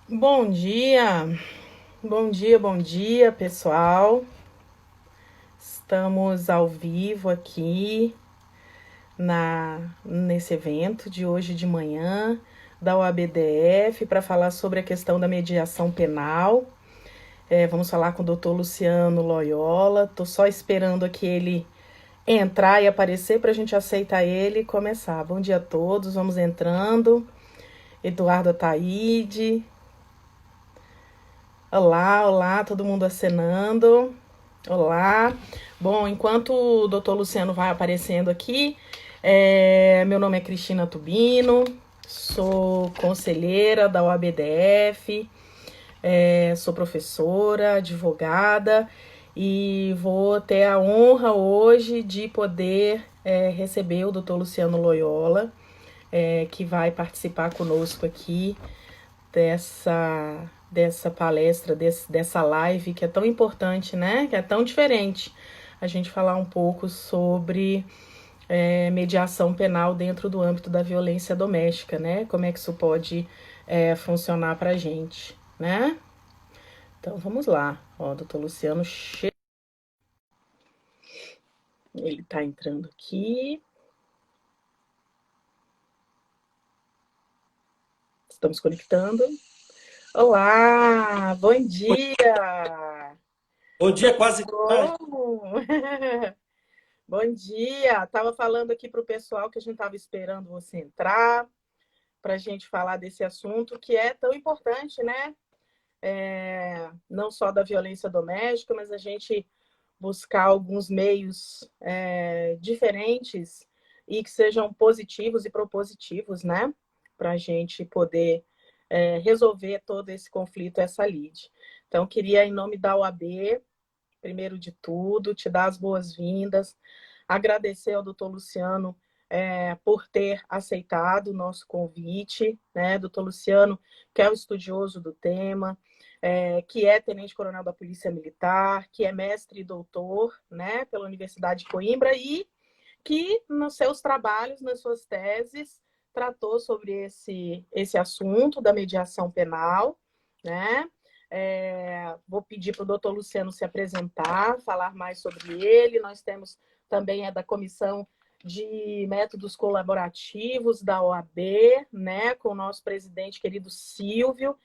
Bom dia, bom dia, pessoal. Estamos ao vivo aqui nesse evento de hoje de manhã da OABDF para falar sobre a questão da mediação penal. Vamos falar com o doutor Luciano Loyola. Estou só esperando aqui ele entrar e aparecer para a gente aceitar ele e começar. Bom dia a todos, vamos entrando. Eduardo Ataíde. Olá, olá, todo mundo acenando. Olá. Bom, enquanto o doutor Luciano vai aparecendo aqui, meu nome é Cristina Tubino, sou conselheira da UABDF, sou professora, advogada e vou ter a honra hoje de poder receber o doutor Luciano Loyola, que vai participar conosco aqui dessa palestra, dessa live que é tão importante, né? Que é tão diferente. A gente falar um pouco sobre mediação penal dentro do âmbito da violência doméstica, né? Como é que isso pode funcionar para a gente, né? Então vamos lá. Ó, doutor Luciano, ele está entrando aqui. Estamos conectando. Olá, bom dia! Bom dia, Tudo quase tarde. bom? Bom dia! Estava falando aqui para o pessoal que a gente estava esperando você entrar para a gente falar desse assunto que é tão importante, né? Não só da violência doméstica, mas a gente buscar alguns meios diferentes e que sejam positivos e propositivos, né? Para a gente poder resolver todo esse conflito, essa lide. Então, queria, em nome da OAB, primeiro de tudo, te dar as boas-vindas, agradecer ao doutor Luciano por ter aceitado o nosso convite, né? Doutor Luciano, que é um estudioso do tema, que é tenente-coronel da Polícia Militar, que é mestre e doutor, né, pela Universidade de Coimbra e que nos seus trabalhos, nas suas teses, tratou sobre esse assunto da mediação penal, né? Vou pedir para o doutor Luciano se apresentar, falar mais sobre ele. Nós temos também da Comissão de Métodos Colaborativos da OAB, né, com o nosso presidente querido Silvio.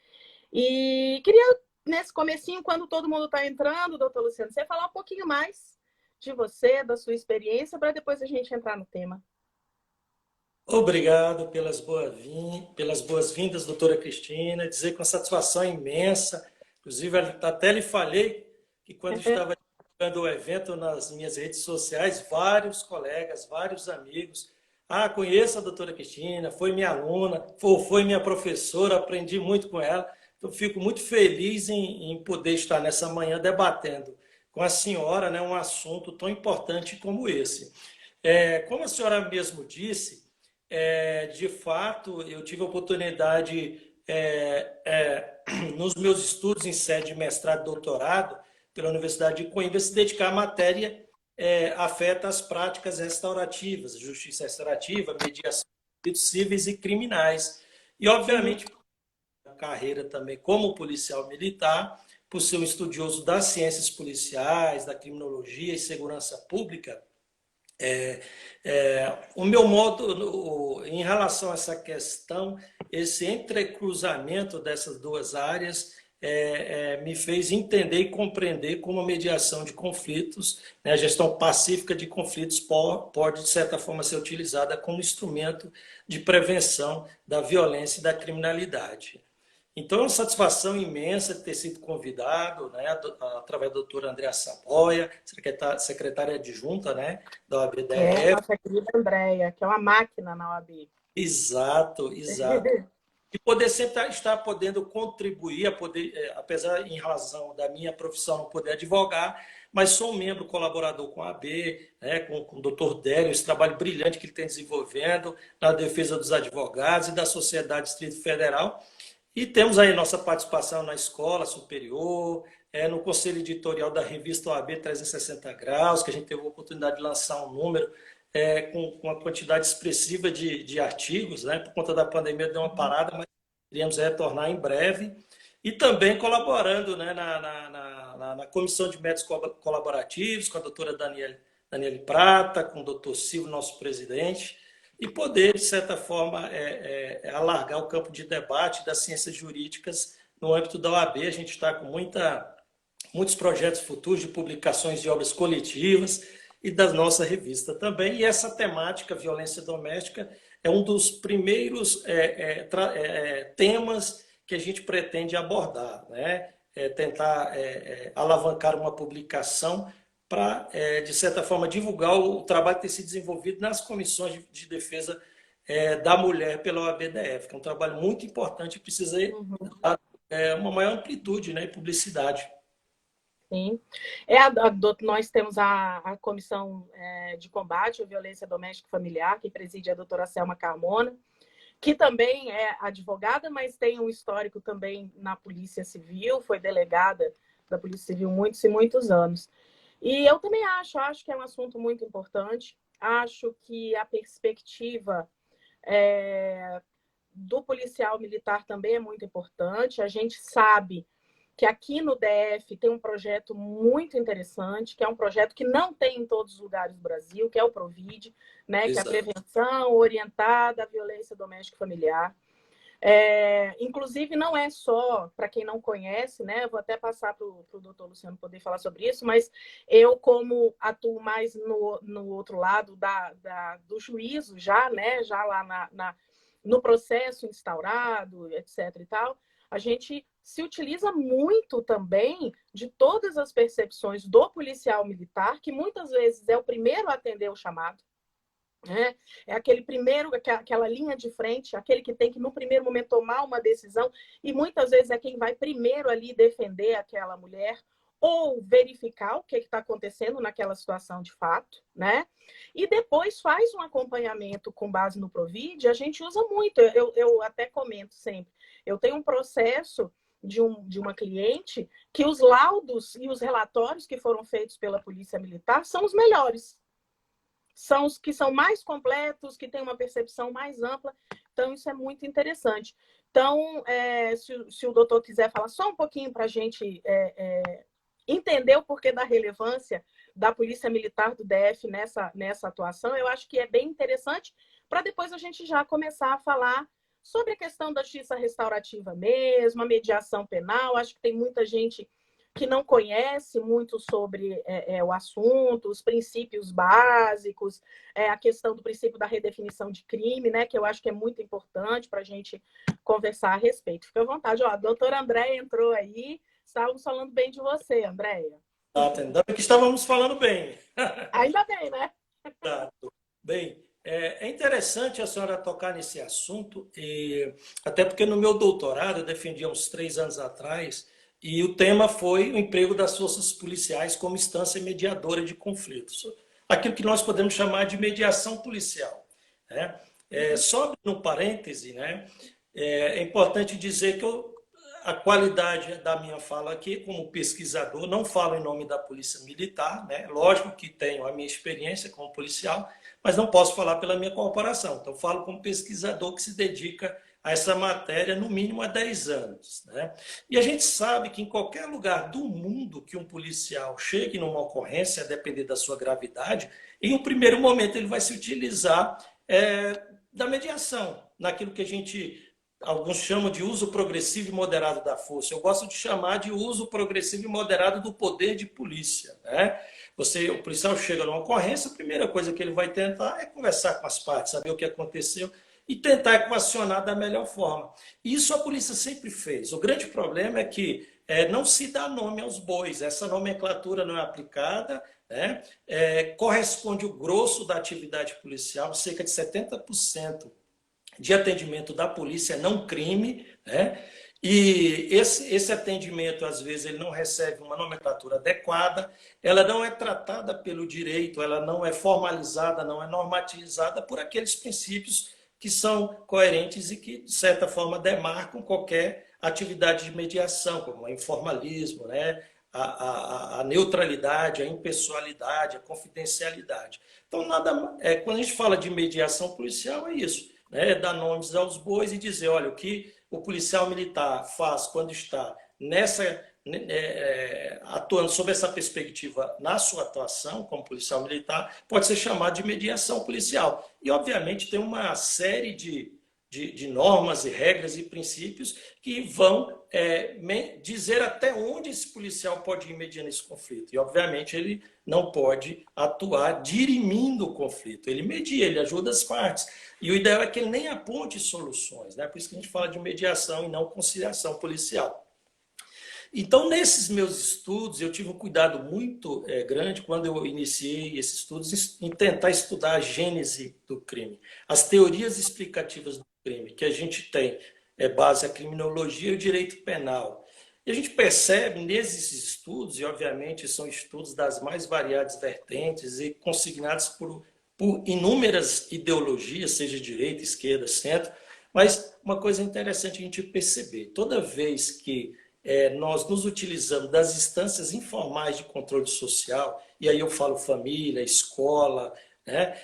E queria, nesse comecinho, quando todo mundo está entrando, doutor Luciano, você falar um pouquinho mais de você, da sua experiência, para depois a gente entrar no tema. Obrigado pelas boas-vindas, doutora Cristina. Dizer com satisfação imensa, inclusive até lhe falei que quando estava divulgando o evento nas minhas redes sociais, vários colegas, vários amigos, conheço a doutora Cristina, foi minha aluna, foi minha professora, aprendi muito com ela. Então, fico muito feliz em poder estar nessa manhã debatendo com a senhora, né, um assunto tão importante como esse. Como a senhora mesmo disse, de fato, eu tive a oportunidade, nos meus estudos em sede de mestrado e doutorado, pela Universidade de Coimbra, se dedicar à matéria afeta as práticas restaurativas, justiça restaurativa, mediação de conflitos cíveis e criminais. E, Uhum. obviamente, a carreira também como policial militar, por ser um estudioso das ciências policiais, da criminologia e segurança pública, o meu modo, em relação a essa questão, esse entrecruzamento dessas duas áreas me fez entender e compreender como a mediação de conflitos, né, a gestão pacífica de conflitos pode, de certa forma, ser utilizada como instrumento de prevenção da violência e da criminalidade. Então, é uma satisfação imensa ter sido convidado, né, através da doutora Andréa Saboia, secretária adjunta, né, da OABDF. Nossa querida Andréia, que é uma máquina na OAB. Exato, exato. E poder sempre estar podendo contribuir, apesar em razão da minha profissão não poder advogar, mas sou um membro colaborador com a AB, né, com o doutor Délio, esse trabalho brilhante que ele tem desenvolvendo na defesa dos advogados e da sociedade Distrito Federal. E temos aí nossa participação na escola superior, no conselho editorial da revista OAB 360 Graus, que a gente teve a oportunidade de lançar um número com uma quantidade expressiva de artigos, né? Por conta da pandemia deu uma parada, mas iremos retornar em breve. E também colaborando, né, na Comissão de Métodos Colaborativos, com a doutora Daniele Prata, com o doutor Silvio, nosso presidente, e poder, de certa forma, alargar o campo de debate das ciências jurídicas no âmbito da OAB. A gente está com muitos projetos futuros de publicações de obras coletivas e da nossa revista também. E essa temática, violência doméstica, é um dos primeiros temas que a gente pretende abordar, né? Tentar alavancar uma publicação para, de certa forma, divulgar o trabalho que tem sido desenvolvido nas comissões de defesa da mulher pela OABDF, que é um trabalho muito importante e precisa dar uma maior amplitude, né, e publicidade. Sim. Nós temos a Comissão de Combate à Violência Doméstica e Familiar, que preside a doutora Selma Carmona, que também é advogada, mas tem um histórico também na Polícia Civil, foi delegada da Polícia Civil muitos e muitos anos. E eu também acho que é um assunto muito importante, acho que a perspectiva do policial militar também é muito importante. A gente sabe que aqui no DF tem um projeto muito interessante, que é um projeto que não tem em todos os lugares do Brasil, que é o PROVID, né, que é a Prevenção Orientada à Violência Doméstica e Familiar. Inclusive, não é só, para quem não conhece, né, vou até passar para o doutor Luciano poder falar sobre isso, mas eu, como atuo mais no outro lado do juízo, já, né, já lá no processo instaurado, etc. e tal, a gente se utiliza muito também de todas as percepções do policial militar, que muitas vezes é o primeiro a atender o chamado, né? É aquele primeiro, aquela linha de frente, aquele que tem que, no primeiro momento, tomar uma decisão, e muitas vezes é quem vai primeiro ali defender aquela mulher, ou verificar o que está acontecendo naquela situação de fato, né? E depois faz um acompanhamento com base no PROVID. A gente usa muito, eu até comento sempre, eu tenho um processo de uma cliente que os laudos e os relatórios que foram feitos pela Polícia Militar são os melhores. São os que são mais completos, que têm uma percepção mais ampla. Então, isso é muito interessante. Então, se o doutor quiser falar só um pouquinho para a gente entender o porquê da relevância da Polícia Militar do DF nessa atuação, eu acho que é bem interessante, para depois a gente já começar a falar sobre a questão da justiça restaurativa mesmo, a mediação penal. Acho que tem muita gente que não conhece muito sobre o assunto, os princípios básicos, a questão do princípio da redefinição de crime, né, que eu acho que é muito importante para a gente conversar a respeito. Fica à vontade. Ó, a doutora Andréia entrou aí, estávamos falando bem de você, Andréia. Ainda bem que estávamos falando bem. Ainda bem, né? Bem, é interessante a senhora tocar nesse assunto, até porque no meu doutorado, eu defendi há uns 3 anos atrás, e o tema foi o emprego das forças policiais como instância mediadora de conflitos. Aquilo que nós podemos chamar de mediação policial, né? Só no parêntese, né? É importante dizer que a qualidade da minha fala aqui, como pesquisador, não falo em nome da Polícia Militar, né? Lógico que tenho a minha experiência como policial, mas não posso falar pela minha corporação. Então, falo como pesquisador que se dedica a essa matéria no mínimo há 10 anos, né? E a gente sabe que em qualquer lugar do mundo que um policial chegue numa ocorrência, a depender da sua gravidade, em um primeiro momento ele vai se utilizar da mediação, naquilo que alguns chamam de uso progressivo e moderado da força. Eu gosto de chamar de uso progressivo e moderado do poder de polícia, né? O policial chega numa ocorrência, a primeira coisa que ele vai tentar é conversar com as partes, saber o que aconteceu e tentar equacionar da melhor forma. Isso a polícia sempre fez. O grande problema é que não se dá nome aos bois, essa nomenclatura não é aplicada, né? Corresponde o grosso da atividade policial, cerca de 70% de atendimento da polícia não crime, né? E esse atendimento, às vezes, ele não recebe uma nomenclatura adequada, ela não é tratada pelo direito, ela não é formalizada, não é normatizada por aqueles princípios que são coerentes e que, de certa forma, demarcam qualquer atividade de mediação, como o informalismo, né? A neutralidade, a impessoalidade, a confidencialidade. Então, quando a gente fala de mediação policial, é isso. né, dar nomes aos bois e dizer, olha, o que o policial militar faz quando está atuando sob essa perspectiva na sua atuação como policial militar, pode ser chamado de mediação policial. E, obviamente, tem uma série de normas e regras e princípios que vão dizer até onde esse policial pode ir mediando esse conflito. E, obviamente, ele não pode atuar dirimindo o conflito. Ele media, ele ajuda as partes. E o ideal é que ele nem aponte soluções, né? Por isso que a gente fala de mediação e não conciliação policial. Então, nesses meus estudos, eu tive um cuidado muito grande quando eu iniciei esses estudos em tentar estudar a gênese do crime, as teorias explicativas do crime, que a gente tem base a criminologia e o direito penal. E a gente percebe nesses estudos, e obviamente são estudos das mais variadas vertentes e consignados por inúmeras ideologias, seja direita, esquerda, centro, mas uma coisa interessante a gente perceber, toda vez que nós nos utilizamos das instâncias informais de controle social, e aí eu falo família, escola, né,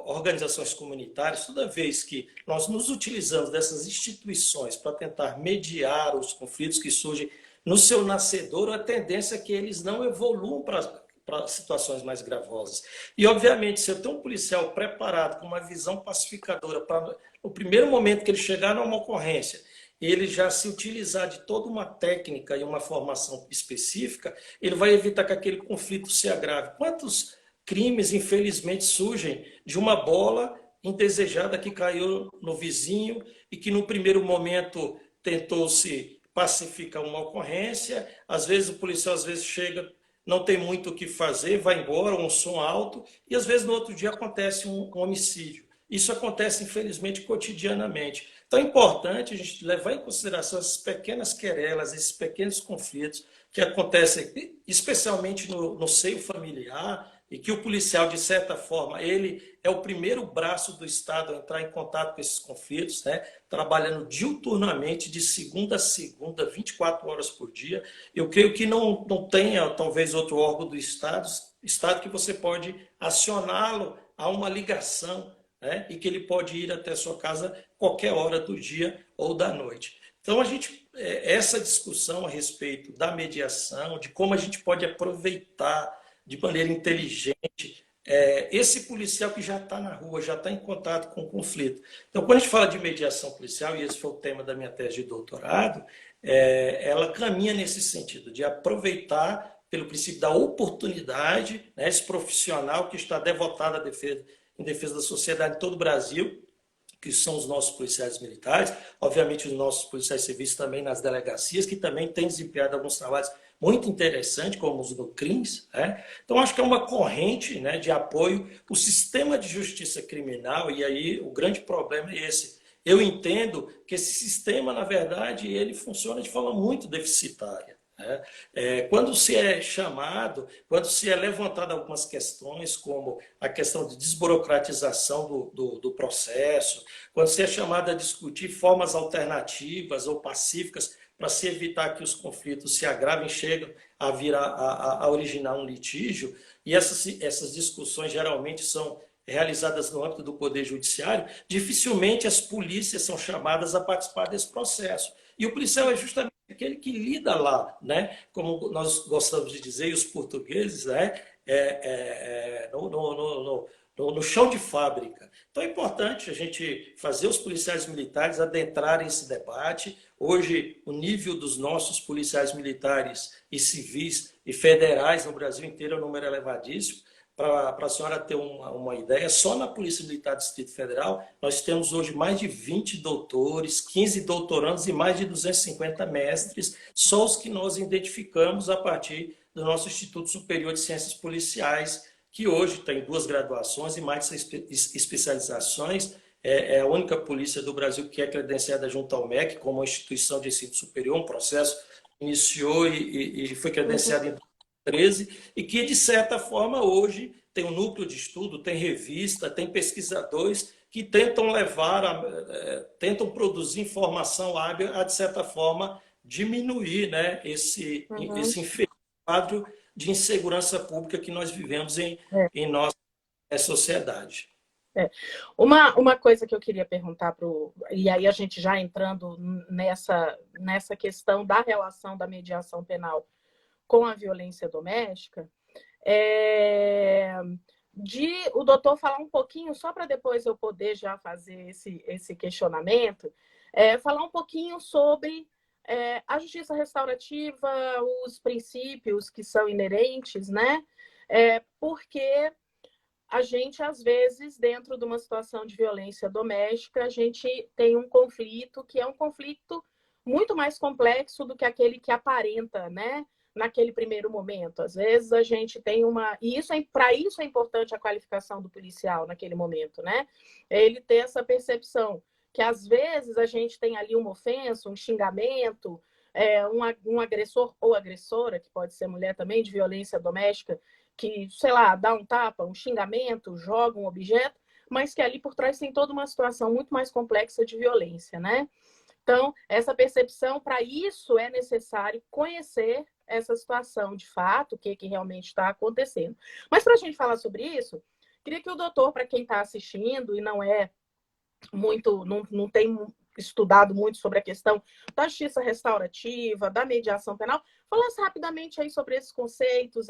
organizações comunitárias, toda vez que nós nos utilizamos dessas instituições para tentar mediar os conflitos que surgem no seu nascedor, a tendência é que eles não evoluam para situações mais gravosas. E, obviamente, se eu tenho um policial preparado com uma visão pacificadora para, no primeiro momento que ele chegar numa ocorrência, ele já se utilizar de toda uma técnica e uma formação específica, ele vai evitar que aquele conflito se agrave. Quantos crimes, infelizmente, surgem de uma bola indesejada que caiu no vizinho e que, no primeiro momento, tentou-se pacificar uma ocorrência, às vezes o policial chega, não tem muito o que fazer, vai embora, um som alto, e às vezes no outro dia acontece um homicídio. Isso acontece, infelizmente, cotidianamente. Então é importante a gente levar em consideração essas pequenas querelas, esses pequenos conflitos que acontecem especialmente no seio familiar e que o policial, de certa forma, ele é o primeiro braço do Estado a entrar em contato com esses conflitos, né? Trabalhando diuturnamente, de segunda a segunda, 24 horas por dia. Eu creio que não tenha, talvez, outro órgão do Estado que você pode acioná-lo a uma ligação, né? E que ele pode ir até a sua casa qualquer hora do dia ou da noite. Então, essa discussão a respeito da mediação, de como a gente pode aproveitar de maneira inteligente esse policial que já está na rua, já está em contato com o conflito. Então, quando a gente fala de mediação policial, e esse foi o tema da minha tese de doutorado, ela caminha nesse sentido, de aproveitar pelo princípio da oportunidade, né, esse profissional que está devotado em defesa da sociedade em todo o Brasil, que são os nossos policiais militares, obviamente os nossos policiais civis também nas delegacias, que também têm desempenhado alguns trabalhos muito interessantes, como os do CRIMS. Né? Então, acho que é uma corrente, né, de apoio. O sistema de justiça criminal, e aí o grande problema é esse. Eu entendo que esse sistema, na verdade, ele funciona de forma muito deficitária. Quando se é chamado, quando se é levantado algumas questões, como a questão de desburocratização do processo, quando se é chamado a discutir formas alternativas ou pacíficas para se evitar que os conflitos se agravem, chegam a originar um litígio, e essas discussões geralmente são realizadas no âmbito do Poder Judiciário, dificilmente as polícias são chamadas a participar desse processo. E o policial é justamente aquele que lida lá, né? Como nós gostamos de dizer, e os portugueses, né? No chão de fábrica. Então é importante a gente fazer os policiais militares adentrarem esse debate. Hoje, o nível dos nossos policiais militares e civis e federais no Brasil inteiro é um número elevadíssimo. Para a senhora ter uma ideia, só na Polícia Militar do Distrito Federal, nós temos hoje mais de 20 doutores, 15 doutorandos e mais de 250 mestres, só os que nós identificamos a partir do nosso Instituto Superior de Ciências Policiais, que hoje tem 2 graduações e mais de 6 especializações. É a única polícia do Brasil que é credenciada junto ao MEC, como uma instituição de ensino superior, um processo que iniciou e foi credenciado em 13, e que, de certa forma, hoje tem um núcleo de estudo, tem revista, tem pesquisadores que tentam tentam produzir informação hábil a, de certa forma, diminuir, né, esse infeliz quadro de insegurança pública que nós vivemos em nossa sociedade. É. Uma coisa que eu queria perguntar e aí a gente já entrando nessa questão da relação da mediação penal com a violência doméstica, é, de o doutor falar um pouquinho, só para depois eu poder já fazer esse questionamento, falar um pouquinho sobre a justiça restaurativa, os princípios que são inerentes, né? Porque a gente, às vezes, dentro de uma situação de violência doméstica, a gente tem um conflito que é um conflito muito mais complexo do que aquele que aparenta, né? Naquele primeiro momento. Às vezes a gente tem uma. E para isso é importante a qualificação do policial naquele momento, né? Ele ter essa percepção que às vezes a gente tem ali uma ofensa, um xingamento, um agressor ou agressora, que pode ser mulher também, de violência doméstica, que, sei lá, dá um tapa, um xingamento, joga um objeto, mas que ali por trás tem toda uma situação muito mais complexa de violência, né? Então, essa percepção, para isso é necessário conhecer essa situação de fato, o que realmente está acontecendo. Mas para a gente falar sobre isso, queria que o doutor, para quem está assistindo e não é muito, não tem estudado muito sobre a questão da justiça restaurativa, da mediação penal, falasse rapidamente aí sobre esses conceitos,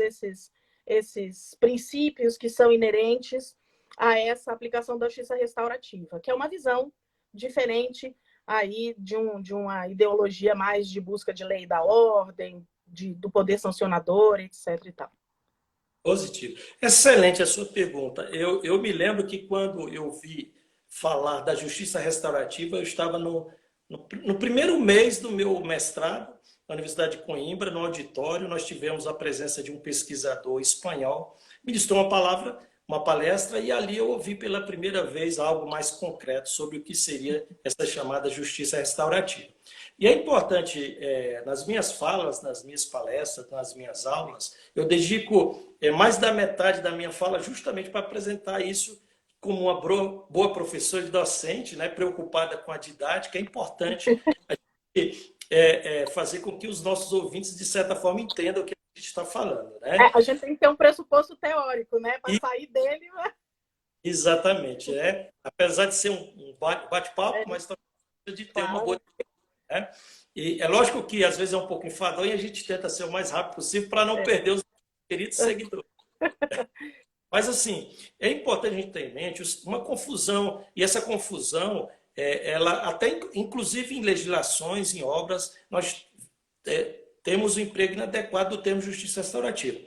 esses princípios que são inerentes a essa aplicação da justiça restaurativa, que é uma visão diferente aí de uma ideologia mais de busca de lei da ordem, do poder sancionador, etc. e tal. Positivo. Excelente a sua pergunta. Eu me lembro que quando eu vi falar da justiça restaurativa, eu estava no primeiro mês do meu mestrado, na Universidade de Coimbra, no auditório, nós tivemos a presença de um pesquisador espanhol, ministrou uma palestra, e ali eu ouvi pela primeira vez algo mais concreto sobre o que seria essa chamada justiça restaurativa. E é importante, nas minhas falas, nas minhas palestras, nas minhas aulas, eu dedico mais da metade da minha fala justamente para apresentar isso como uma boa professora e docente, né, preocupada com a didática. É importante a gente, fazer com que os nossos ouvintes, de certa forma, entendam o que a gente está falando. Né? A gente tem que ter um pressuposto teórico, né, para sair dele. Né? Exatamente. Apesar de ser um bate-papo, mas também de ter uma boa. Né? E é lógico que às vezes é um pouco enfadonho e a gente tenta ser o mais rápido possível para não perder os queridos seguidores. Mas, assim, é importante a gente ter em mente uma confusão, e essa confusão, ela até inclusive em legislações, em obras, nós temos o emprego inadequado do termo justiça restaurativa.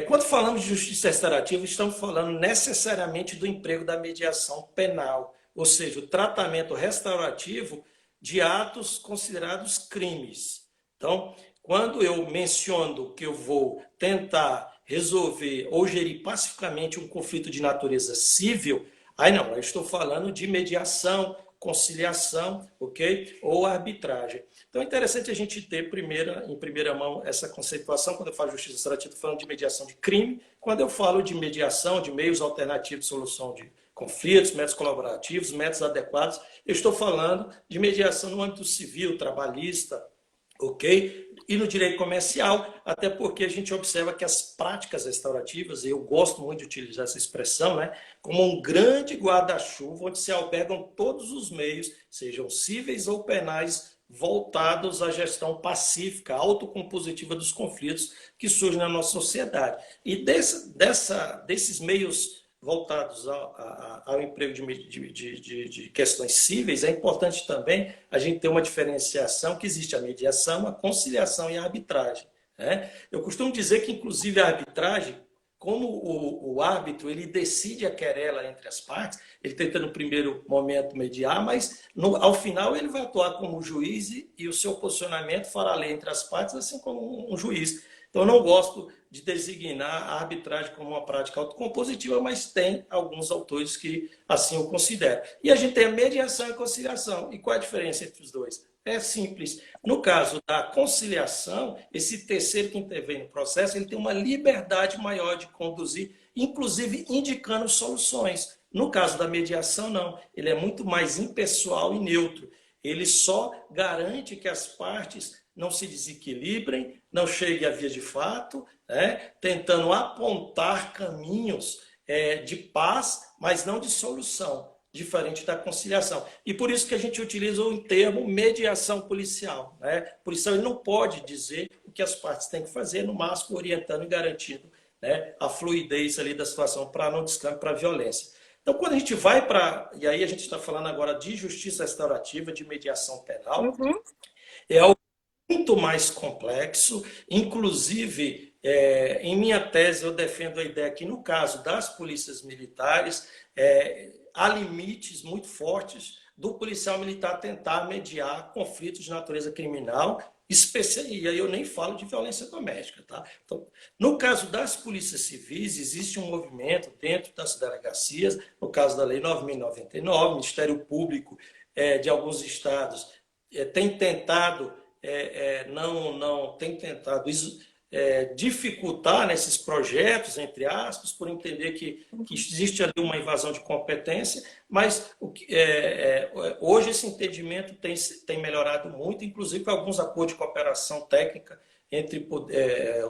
Quando falamos de justiça restaurativa, estamos falando necessariamente do emprego da mediação penal, ou seja, o tratamento restaurativo de atos considerados crimes. Então, quando eu menciono que eu vou tentar resolver ou gerir pacificamente um conflito de natureza civil, aí não, eu estou falando de mediação, conciliação, ok? Ou arbitragem. Então é interessante a gente ter em primeira mão essa conceituação. Quando eu falo de justiça restaurativa, estou falando de mediação de crime. Quando eu falo de mediação, de meios alternativos de solução de conflitos, métodos colaborativos, métodos adequados, eu estou falando de mediação no âmbito civil, trabalhista, ok? E no direito comercial, até porque a gente observa que as práticas restaurativas, e eu gosto muito de utilizar essa expressão, né, como um grande guarda-chuva onde se albergam todos os meios, sejam cíveis ou penais, voltados à gestão pacífica, autocompositiva dos conflitos que surgem na nossa sociedade. E desses meios voltados ao emprego de questões cíveis, é importante também a gente ter uma diferenciação que existe a mediação, a conciliação e a arbitragem. Né? Eu costumo dizer que, inclusive, a arbitragem, como o árbitro ele decide a querela entre as partes, ele tenta no primeiro momento mediar, mas ao final ele vai atuar como juiz e o seu posicionamento fará lei entre as partes, assim como um juiz. Então, eu não gosto de designar a arbitragem como uma prática autocompositiva, mas tem alguns autores que assim o consideram. E a gente tem a mediação e a conciliação. E qual é a diferença entre os dois? É simples. No caso da conciliação, esse terceiro que intervém no processo, ele tem uma liberdade maior de conduzir, inclusive indicando soluções. No caso da mediação, não. Ele é muito mais impessoal e neutro. Ele só garante que as partes não se desequilibrem, não cheguem a via de fato, tentando apontar caminhos de paz, mas não de solução, diferente da conciliação. E por isso que a gente utiliza o termo mediação policial, né? Por isso ele não pode dizer o que as partes têm que fazer, no máximo orientando e garantindo, né, a fluidez ali da situação para não descambe para a violência. Então, quando a gente vai para... E aí a gente está falando agora de justiça restaurativa, de mediação penal, Uhum. é algo muito mais complexo. Inclusive, em minha tese, eu defendo a ideia que, no caso das polícias militares, há limites muito fortes do policial militar tentar mediar conflitos de natureza criminal, e aí eu nem falo de violência doméstica. Tá? Então, no caso das polícias civis, existe um movimento dentro das delegacias, no caso da Lei 9.099, o Ministério Público de alguns estados tem tentado não tem tentado dificultar nesses projetos, entre aspas, por entender que existe ali uma invasão de competência, mas hoje esse entendimento tem melhorado muito, inclusive com alguns acordos de cooperação técnica entre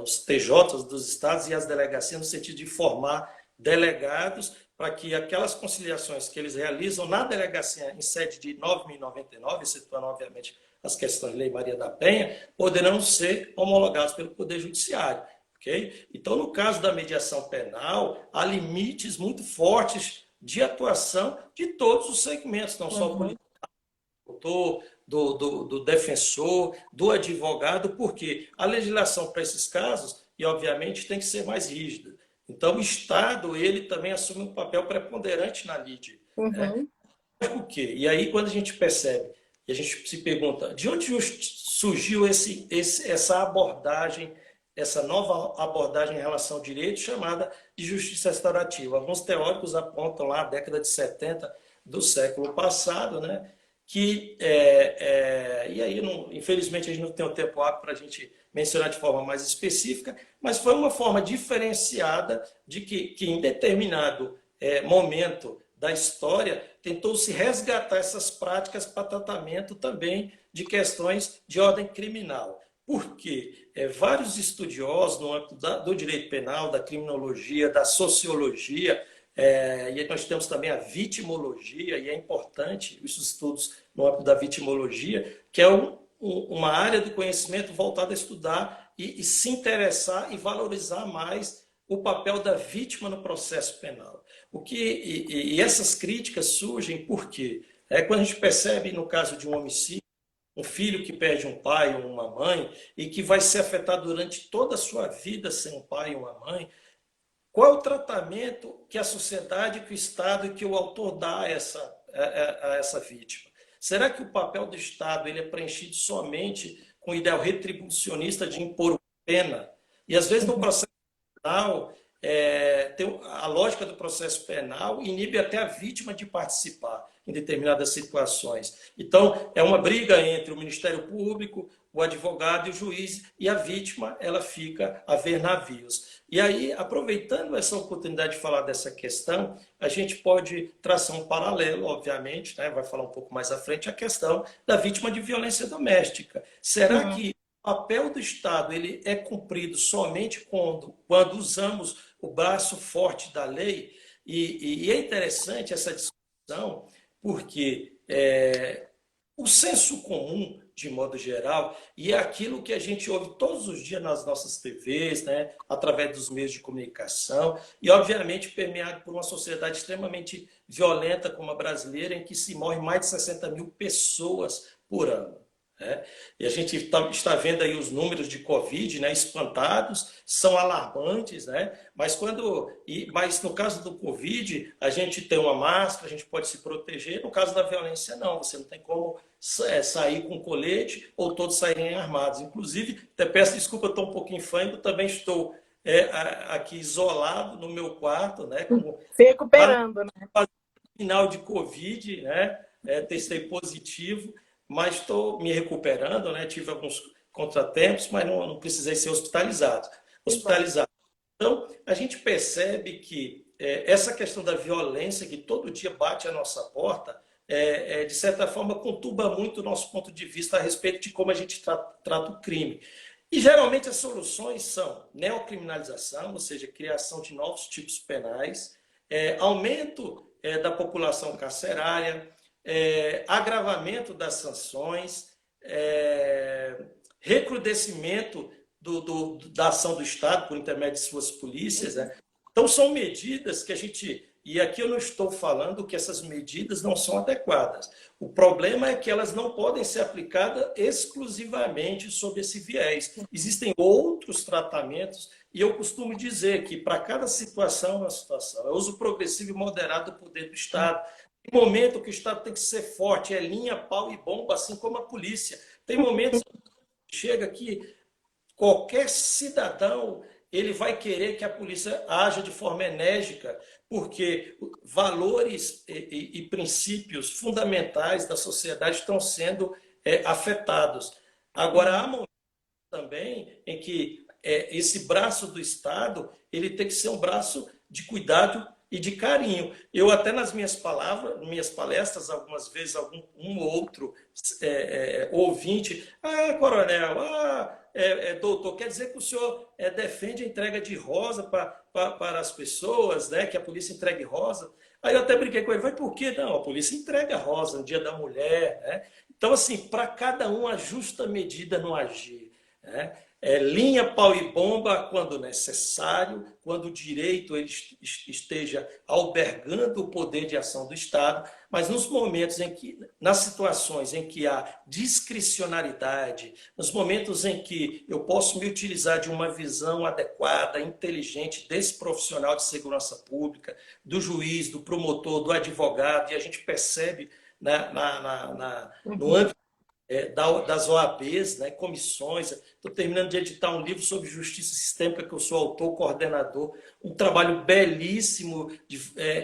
os TJs dos estados e as delegacias, no sentido de formar delegados para que aquelas conciliações que eles realizam na delegacia em sede de 9.099, excetuando, obviamente, as questões de Lei Maria da Penha, poderão ser homologados pelo Poder Judiciário. Okay? Então, no caso da mediação penal, há limites muito fortes de atuação de todos os segmentos, não só o policial, do defensor, do advogado, porque a legislação para esses casos, e obviamente, tem que ser mais rígida. Então, o Estado, ele também assume um papel preponderante na lide. Né? Por quê? E aí, quando a gente percebe, e a gente se pergunta, de onde surgiu essa abordagem, essa nova abordagem em relação ao direito, chamada de justiça restaurativa? Alguns teóricos apontam lá a década de 70 do século passado, né? Que, e aí, infelizmente, a gente não tem o tempo hábil para a gente mencionar de forma mais específica, mas foi uma forma diferenciada de que em determinado momento da história tentou-se resgatar essas práticas para tratamento também de questões de ordem criminal. Por quê? Vários estudiosos no âmbito do direito penal, da criminologia, da sociologia, e nós temos também a vitimologia, e é importante os estudos no âmbito da vitimologia, que é uma área do conhecimento voltada a estudar e se interessar e valorizar mais o papel da vítima no processo penal. E essas críticas surgem porque quando a gente percebe, no caso de um homicídio, um filho que perde um pai ou uma mãe e que vai ser afetado durante toda a sua vida sem um pai ou uma mãe, qual é o tratamento que a sociedade, que o Estado e que o autor dá a essa vítima? Será que o papel do Estado ele é preenchido somente com o ideal retribucionista de impor pena? E às vezes no processo penal, a lógica do processo penal inibe até a vítima de participar em determinadas situações. Então, é uma briga entre o Ministério Público, o advogado e o juiz, e a vítima ela fica a ver navios. E aí, aproveitando essa oportunidade de falar dessa questão, a gente pode traçar um paralelo, obviamente, né? Vai falar um pouco mais à frente, a questão da vítima de violência doméstica. Será que o papel do Estado ele é cumprido somente quando usamos o braço forte da lei? E é interessante essa discussão, porque o senso comum, de modo geral, e é aquilo que a gente ouve todos os dias nas nossas TVs, né, através dos meios de comunicação, e obviamente permeado por uma sociedade extremamente violenta como a brasileira, em que se morre mais de 60 mil pessoas por ano. Né? E a gente está vendo aí os números de Covid, né, espantados, são alarmantes, né? Mas no caso do Covid, a gente tem uma máscara, a gente pode se proteger. No caso da violência, não. Você não tem como sair com colete ou todos saírem armados. Inclusive, até peço desculpa, eu estou um pouquinho fã, também estou aqui isolado no meu quarto, né? Se recuperando, né? Final de Covid, né? Testei positivo, mas estou me recuperando, né? Tive alguns contratempos, mas não precisei ser hospitalizado. Então, a gente percebe que essa questão da violência que todo dia bate à nossa porta, de certa forma, conturba muito o nosso ponto de vista a respeito de como a gente trata o crime. E, geralmente, as soluções são neocriminalização, ou seja, criação de novos tipos penais, aumento da população carcerária, agravamento das sanções, recrudescimento da ação do Estado por intermédio de suas polícias, né? Então, são medidas que a gente... E aqui eu não estou falando que essas medidas não são adequadas. O problema é que elas não podem ser aplicadas exclusivamente sob esse viés. Existem outros tratamentos, e eu costumo dizer que para cada situação, uma situação. É uso progressivo e moderado do poder do Estado. Tem momento que o Estado tem que ser forte, é linha, pau e bomba, assim como a polícia. Tem momentos que chega que qualquer cidadão ele vai querer que a polícia haja de forma enérgica, porque valores e princípios fundamentais da sociedade estão sendo afetados. Agora, há momentos também em que esse braço do Estado ele tem que ser um braço de cuidado e de carinho. Eu até nas minhas palestras, algumas vezes, um ou outro ouvinte, coronel, doutor, quer dizer que o senhor defende a entrega de rosa para as pessoas, né? Que a polícia entregue rosa. Aí eu até brinquei com ele, vai por quê? Não, a polícia entrega rosa no Dia da Mulher, né? Então, assim, para cada um, a justa medida no agir, né? Linha, pau e bomba quando necessário, quando o direito ele esteja albergando o poder de ação do Estado, mas nos momentos em que, nas situações em que há discricionariedade, nos momentos em que eu posso me utilizar de uma visão adequada, inteligente desse profissional de segurança pública, do juiz, do promotor, do advogado, e a gente percebe no âmbito das OABs, né, comissões. Estou terminando de editar um livro sobre justiça sistêmica, que eu sou autor, coordenador. Um trabalho belíssimo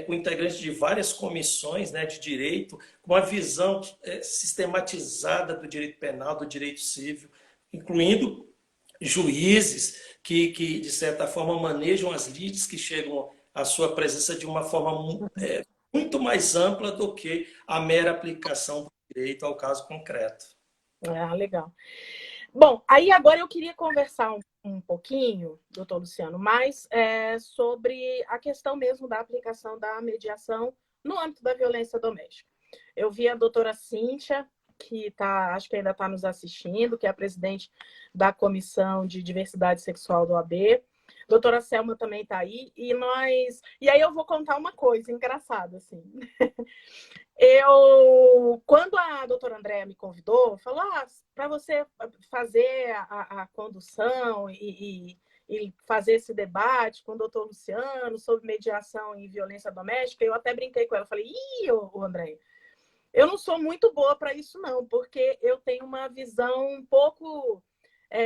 com integrantes de várias comissões, né, de direito, com uma visão sistematizada do direito penal, do direito civil, incluindo juízes que de certa forma, manejam as lides que chegam à sua presença de uma forma muito mais ampla do que a mera aplicação do direito ao caso concreto. Legal. Bom, aí agora eu queria conversar um pouquinho, doutor Luciano, mais sobre a questão mesmo da aplicação da mediação no âmbito da violência doméstica. Eu vi a doutora Cíntia, que acho que ainda está nos assistindo, que é a presidente da Comissão de Diversidade Sexual do OAB. Doutora Selma também está aí. E aí eu vou contar uma coisa engraçada, assim. Quando a doutora Andréa me convidou, falou, para você fazer a condução e fazer esse debate com o doutor Luciano sobre mediação em violência doméstica, eu até brinquei com ela, falei, Andréa, eu não sou muito boa para isso não, porque eu tenho uma visão um pouco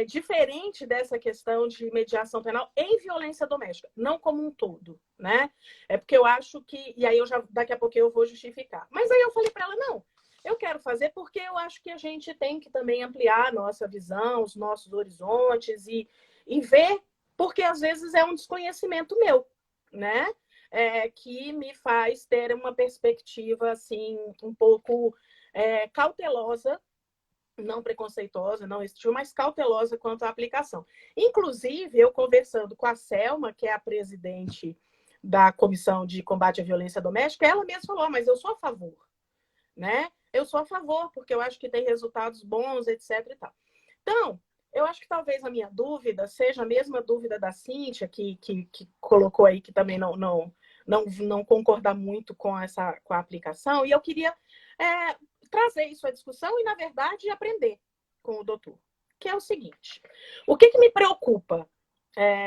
diferente dessa questão de mediação penal em violência doméstica, não como um todo, né? É porque eu acho que... E aí daqui a pouco eu vou justificar. Mas aí eu falei para ela, não, eu quero fazer porque eu acho que a gente tem que também ampliar a nossa visão, os nossos horizontes e ver, porque às vezes é um desconhecimento meu, né? Que me faz ter uma perspectiva, assim, um pouco cautelosa, não preconceituosa, não existiu, mas cautelosa quanto à aplicação. Inclusive, eu conversando com a Selma, que é a presidente da Comissão de Combate à Violência Doméstica, ela mesma falou, mas eu sou a favor, né? Eu sou a favor, porque eu acho que tem resultados bons, etc. e tal. Então, eu acho que talvez a minha dúvida seja a mesma dúvida da Cíntia, que colocou aí, que também não concorda muito com a aplicação, e eu queria trazer isso à discussão e, na verdade, aprender com o doutor, que é o seguinte. O que me preocupa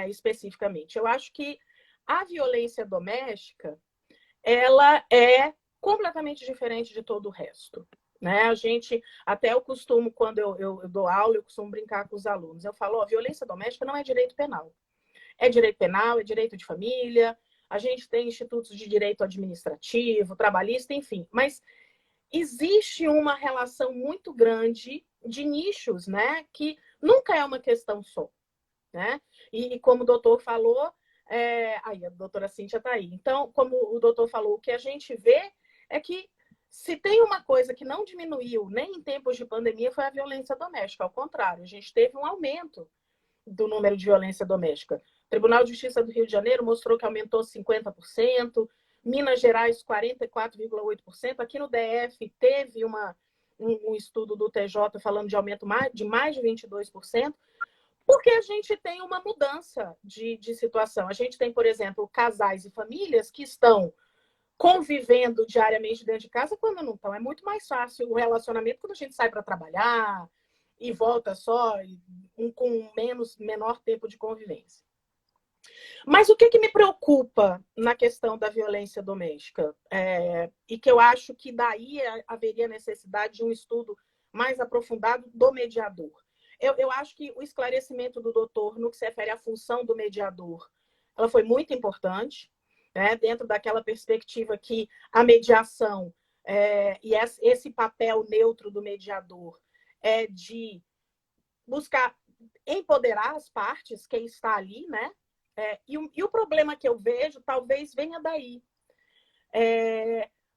especificamente? Eu acho que a violência doméstica, ela é completamente diferente de todo o resto, né? Até eu costumo, quando eu dou aula, eu costumo brincar com os alunos. Eu falo, violência doméstica não é direito penal. É direito penal, é direito de família, a gente tem institutos de direito administrativo, trabalhista, enfim, mas existe uma relação muito grande de nichos, né? Que nunca é uma questão só, né? E como o doutor falou, aí a doutora Cíntia está aí. Então, como o doutor falou, o que a gente vê é que se tem uma coisa que não diminuiu nem em tempos de pandemia foi a violência doméstica. Ao contrário, a gente teve um aumento do número de violência doméstica. O Tribunal de Justiça do Rio de Janeiro mostrou que aumentou 50%. Minas Gerais, 44,8%. Aqui no DF teve um estudo do TJ falando de aumento de mais de 22%, porque a gente tem uma mudança de situação. A gente tem, por exemplo, casais e famílias que estão convivendo diariamente dentro de casa quando não estão. É muito mais fácil o relacionamento quando a gente sai para trabalhar e volta só com menor tempo de convivência. Mas o que me preocupa na questão da violência doméstica? E que eu acho que daí haveria necessidade de um estudo mais aprofundado do mediador. Eu acho que o esclarecimento do doutor no que se refere à função do mediador, ela foi muito importante, né? Dentro daquela perspectiva que a mediação e esse papel neutro do mediador é de buscar empoderar as partes, quem está ali, né? E o problema que eu vejo talvez venha daí.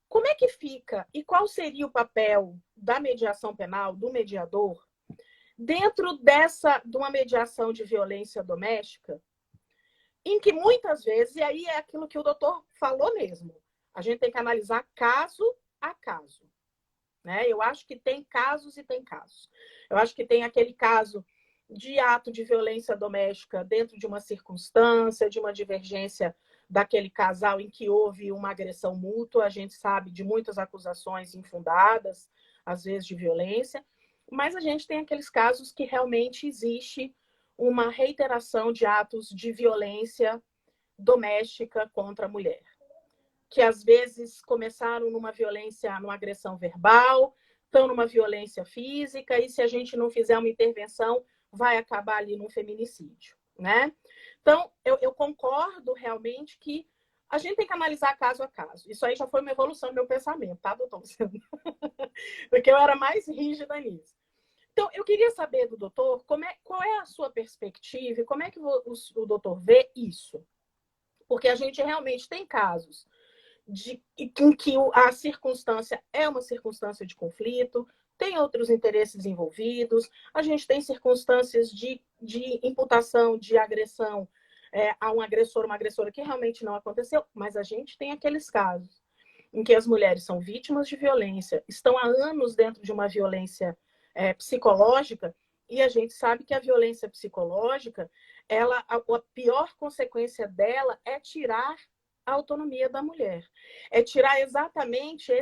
Como é que fica e qual seria o papel da mediação penal, do mediador, dentro de uma mediação de violência doméstica, em que muitas vezes, e aí é aquilo que o doutor falou mesmo, a gente tem que analisar caso a caso. Né? Eu acho que tem casos e tem casos. Eu acho que tem aquele caso de ato de violência doméstica dentro de uma circunstância, de uma divergência daquele casal em que houve uma agressão mútua. A gente sabe de muitas acusações infundadas, às vezes de violência, mas a gente tem aqueles casos que realmente existe uma reiteração de atos de violência doméstica contra a mulher, que às vezes começaram numa violência, numa agressão verbal, estão numa violência física, e se a gente não fizer uma intervenção, vai acabar ali num feminicídio, né? Então, eu concordo realmente que a gente tem que analisar caso a caso. Isso aí já foi uma evolução do meu pensamento, tá, doutor? Porque eu era mais rígida nisso. Então, eu queria saber do doutor qual é a sua perspectiva e como é que o doutor vê isso. Porque a gente realmente tem casos em que a circunstância é uma circunstância de conflito, tem outros interesses envolvidos, a gente tem circunstâncias de imputação de agressão a um agressor, uma agressora que realmente não aconteceu, mas a gente tem aqueles casos em que as mulheres são vítimas de violência, estão há anos dentro de uma violência psicológica, e a gente sabe que a violência psicológica, a pior consequência dela é tirar a autonomia da mulher. É tirar exatamente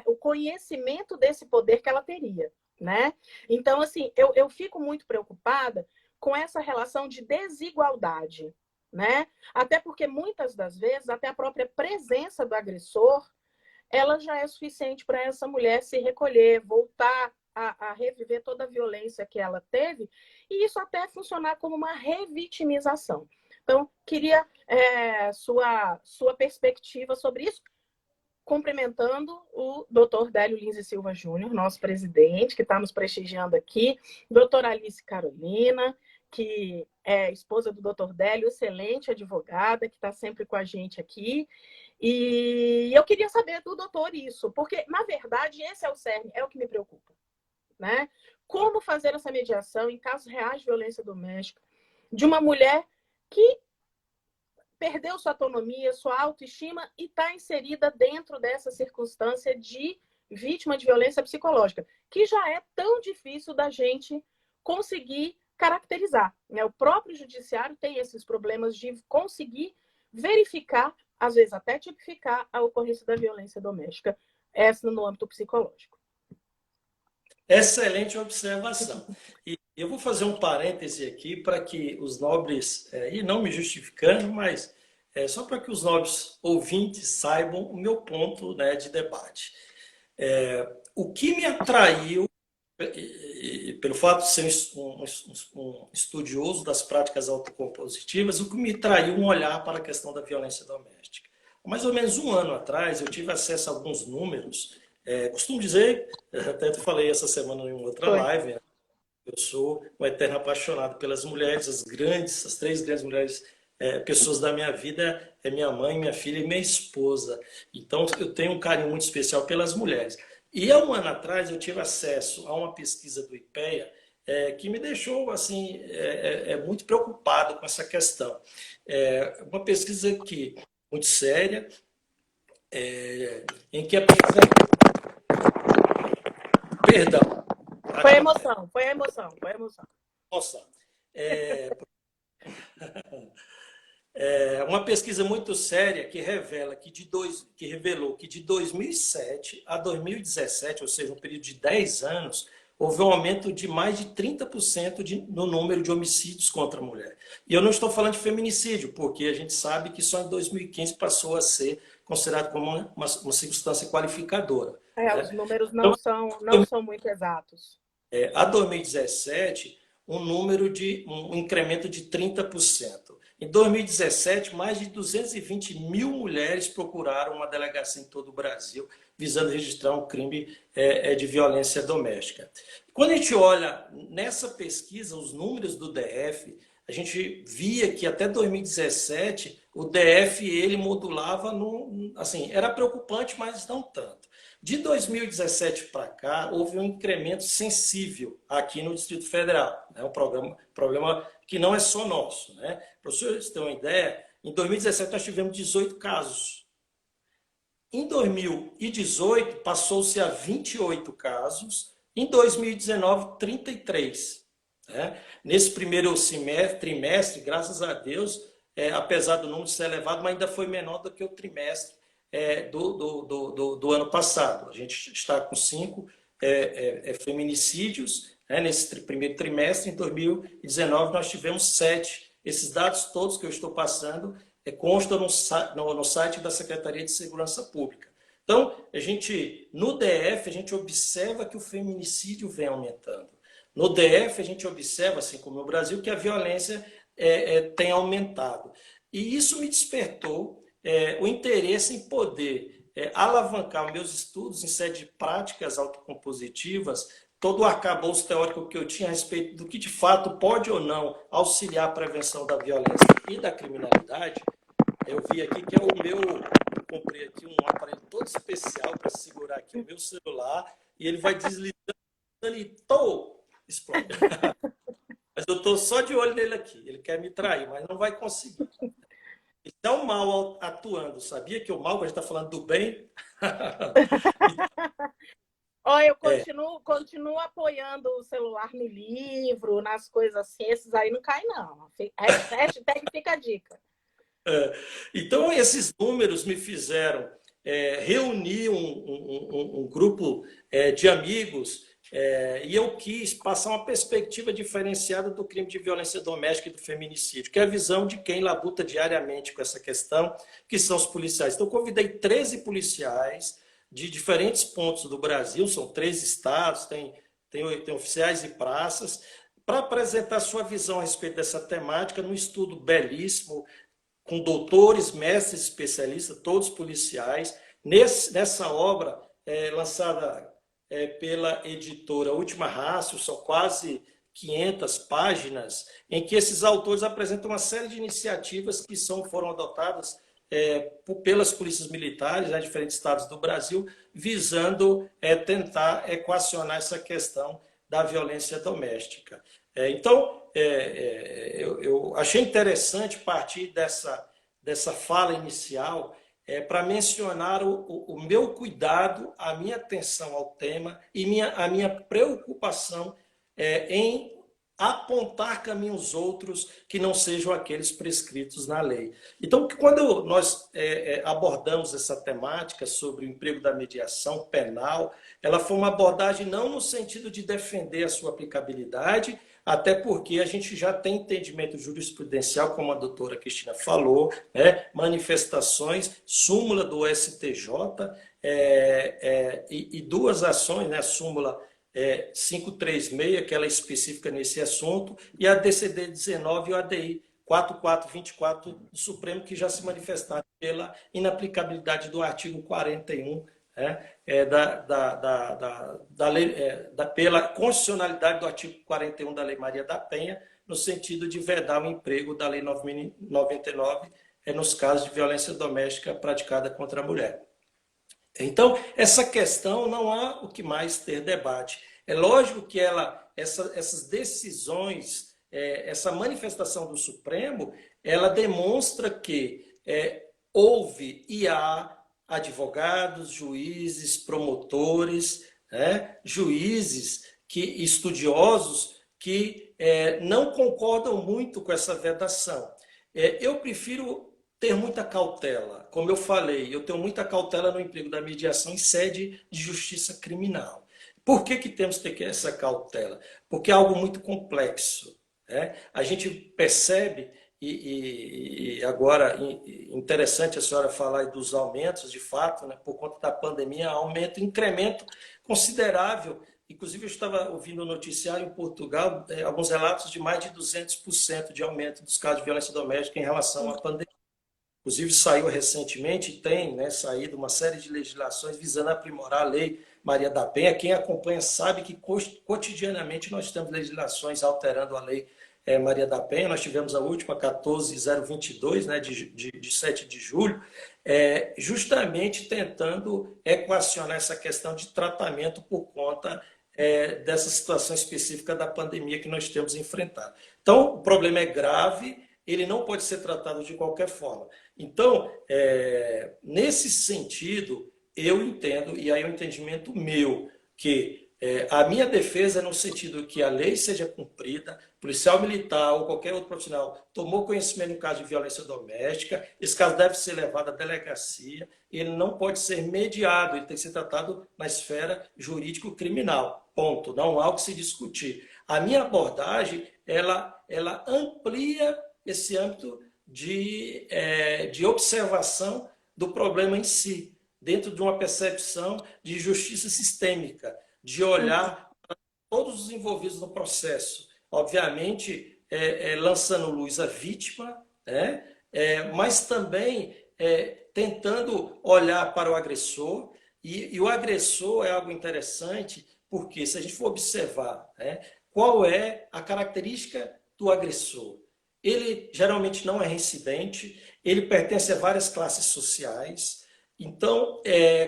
o conhecimento desse poder que ela teria, né? Então, assim, eu fico muito preocupada com essa relação de desigualdade, né? Até porque muitas das vezes, até a própria presença do agressor, ela já é suficiente para essa mulher se recolher, voltar a reviver toda a violência que ela teve, e isso até funcionar como uma revitimização. Então, queria sua perspectiva sobre isso, cumprimentando o doutor Délio Lins e Silva Júnior, nosso presidente, que está nos prestigiando aqui, doutora Alice Carolina, que é esposa do doutor Délio, excelente advogada, que está sempre com a gente aqui. E eu queria saber do doutor isso, porque, na verdade, esse é o cerne, é o que me preocupa. Né? Como fazer essa mediação em casos reais de violência doméstica de uma mulher que perdeu sua autonomia, sua autoestima e está inserida dentro dessa circunstância de vítima de violência psicológica, que já é tão difícil da gente conseguir caracterizar. Né? O próprio judiciário tem esses problemas de conseguir verificar, às vezes até tipificar, a ocorrência da violência doméstica, essa no âmbito psicológico. Excelente observação. E eu vou fazer um parêntese aqui para que os nobres, e não me justificando, mas só para que os nobres ouvintes saibam o meu ponto, né, de debate. O que me atraiu, pelo fato de ser um estudioso das práticas autocompositivas, o que me atraiu um olhar para a questão da violência doméstica. Há mais ou menos um ano atrás, eu tive acesso a alguns números. Costumo dizer, até te falei essa semana em outra live, né? Eu sou um eterno apaixonado pelas mulheres, as três grandes mulheres, pessoas da minha vida, é minha mãe, minha filha e minha esposa. Então, eu tenho um carinho muito especial pelas mulheres. E há um ano atrás, eu tive acesso a uma pesquisa do IPEA que me deixou assim, muito preocupado com essa questão. Uma pesquisa muito séria, em que a pesquisa... Perdão. Foi a emoção, foi a emoção, foi a emoção. Nossa. Uma pesquisa muito séria que revela que revelou que de 2007 a 2017, ou seja, um período de 10 anos, houve um aumento de mais de 30% no número de homicídios contra a mulher. E eu não estou falando de feminicídio, porque a gente sabe que só em 2015 passou a ser considerado como uma circunstância qualificadora. Os Né? números Então, não são muito exatos. a 2017, um incremento de 30%. Em 2017, mais de 220 mil mulheres procuraram uma delegacia em todo o Brasil, visando registrar um crime de violência doméstica. Quando a gente olha nessa pesquisa, os números do DF, a gente via que até 2017, o DF ele modulava, assim, era preocupante, mas não tanto. De 2017 para cá, houve um incremento sensível aqui no Distrito Federal. É um problema que não é só nosso. Né? Para vocês terem uma ideia, em 2017 nós tivemos 18 casos. Em 2018, passou-se a 28 casos. Em 2019, 33. Né? Nesse primeiro trimestre, graças a Deus, apesar do número ser elevado, mas ainda foi menor do que o trimestre do ano passado. A gente está com 5 feminicídios, né, nesse primeiro trimestre. Em 2019, nós tivemos 7. Esses dados todos que eu estou passando constam no site da Secretaria de Segurança Pública. Então, no DF, a gente observa que o feminicídio vem aumentando. No DF, a gente observa, assim como no Brasil, que a violência tem aumentado. E isso me despertou o interesse em poder alavancar os meus estudos em sede de práticas autocompositivas, todo o arcabouço teórico que eu tinha a respeito do que de fato pode ou não auxiliar a prevenção da violência e da criminalidade. Eu vi aqui que eu comprei aqui um aparelho todo especial para segurar aqui o meu celular e ele vai deslizando e explode. Mas eu estou só de olho nele aqui. Ele quer me trair, mas não vai conseguir. Então, o mal atuando, sabia que o mal, quando a gente está falando do bem... Eu continuo apoiando o celular no livro, nas coisas assim, esses aí não caem, não. Hashtag fica a dica. Então, esses números me fizeram reunir um grupo de amigos e eu quis passar uma perspectiva diferenciada do crime de violência doméstica e do feminicídio, que é a visão de quem labuta diariamente com essa questão, que são os policiais. Então, eu convidei 13 policiais de diferentes pontos do Brasil, são 13 estados, tem oficiais e praças, para apresentar sua visão a respeito dessa temática num estudo belíssimo, com doutores, mestres, especialistas, todos policiais. Nessa obra, lançada pela editora Última Rácio, são quase 500 páginas, em que esses autores apresentam uma série de iniciativas que foram adotadas pelas polícias militares, em diferentes estados do Brasil, visando tentar equacionar essa questão da violência doméstica. Então, eu achei interessante partir dessa fala inicial para mencionar o meu cuidado, a minha atenção ao tema e a minha preocupação em apontar caminhos outros que não sejam aqueles prescritos na lei. Então, quando nós abordamos essa temática sobre o emprego da mediação penal, ela foi uma abordagem não no sentido de defender a sua aplicabilidade, até porque a gente já tem entendimento jurisprudencial, como a doutora Cristina falou, né? Manifestações, súmula do STJ e 2 ações, né? Súmula 536, que ela é específica nesse assunto, e a DCD 19 e o ADI 4424 do Supremo, que já se manifestaram pela inaplicabilidade do artigo 41, pela constitucionalidade do artigo 41 da Lei Maria da Penha, no sentido de vedar o emprego da Lei 9.099 nos casos de violência doméstica praticada contra a mulher. Então, essa questão não há o que mais ter debate. É lógico que essas decisões, essa manifestação do Supremo, ela demonstra que houve e há advogados, juízes, promotores, né? Juízes estudiosos que não concordam muito com essa vedação. Eu prefiro ter muita cautela. Como eu falei, eu tenho muita cautela no emprego da mediação em sede de justiça criminal. Por que temos que ter essa cautela? Porque é algo muito complexo. Né? A gente percebe, e agora interessante a senhora falar dos aumentos, de fato, né? Por conta da pandemia, aumento, incremento considerável. Inclusive, eu estava ouvindo no noticiário em Portugal alguns relatos de mais de 200% de aumento dos casos de violência doméstica em relação à pandemia. Inclusive, saiu recentemente, tem, né, saído uma série de legislações visando aprimorar a Lei Maria da Penha. Quem acompanha sabe que cotidianamente nós temos legislações alterando a Lei Maria da Penha. Nós tivemos a última, 14.022, né, de 7 de julho, justamente tentando equacionar essa questão de tratamento por conta dessa situação específica da pandemia que nós temos enfrentado. Então, o problema é grave, ele não pode ser tratado de qualquer forma. Então, nesse sentido, eu entendo, e aí é um entendimento meu, que a minha defesa é no sentido que a lei seja cumprida, policial militar ou qualquer outro profissional tomou conhecimento no caso de violência doméstica, esse caso deve ser levado à delegacia, ele não pode ser mediado, ele tem que ser tratado na esfera jurídico-criminal, ponto, não há o que se discutir. A minha abordagem, ela amplia esse âmbito de observação do problema em si, dentro de uma percepção de justiça sistêmica, de olhar para todos os envolvidos no processo. Obviamente, lançando luz à vítima, né? Mas também tentando olhar para o agressor, e o agressor é algo interessante, porque se a gente for observar, né, qual é a característica do agressor, ele geralmente não é reincidente, ele pertence a várias classes sociais. Então,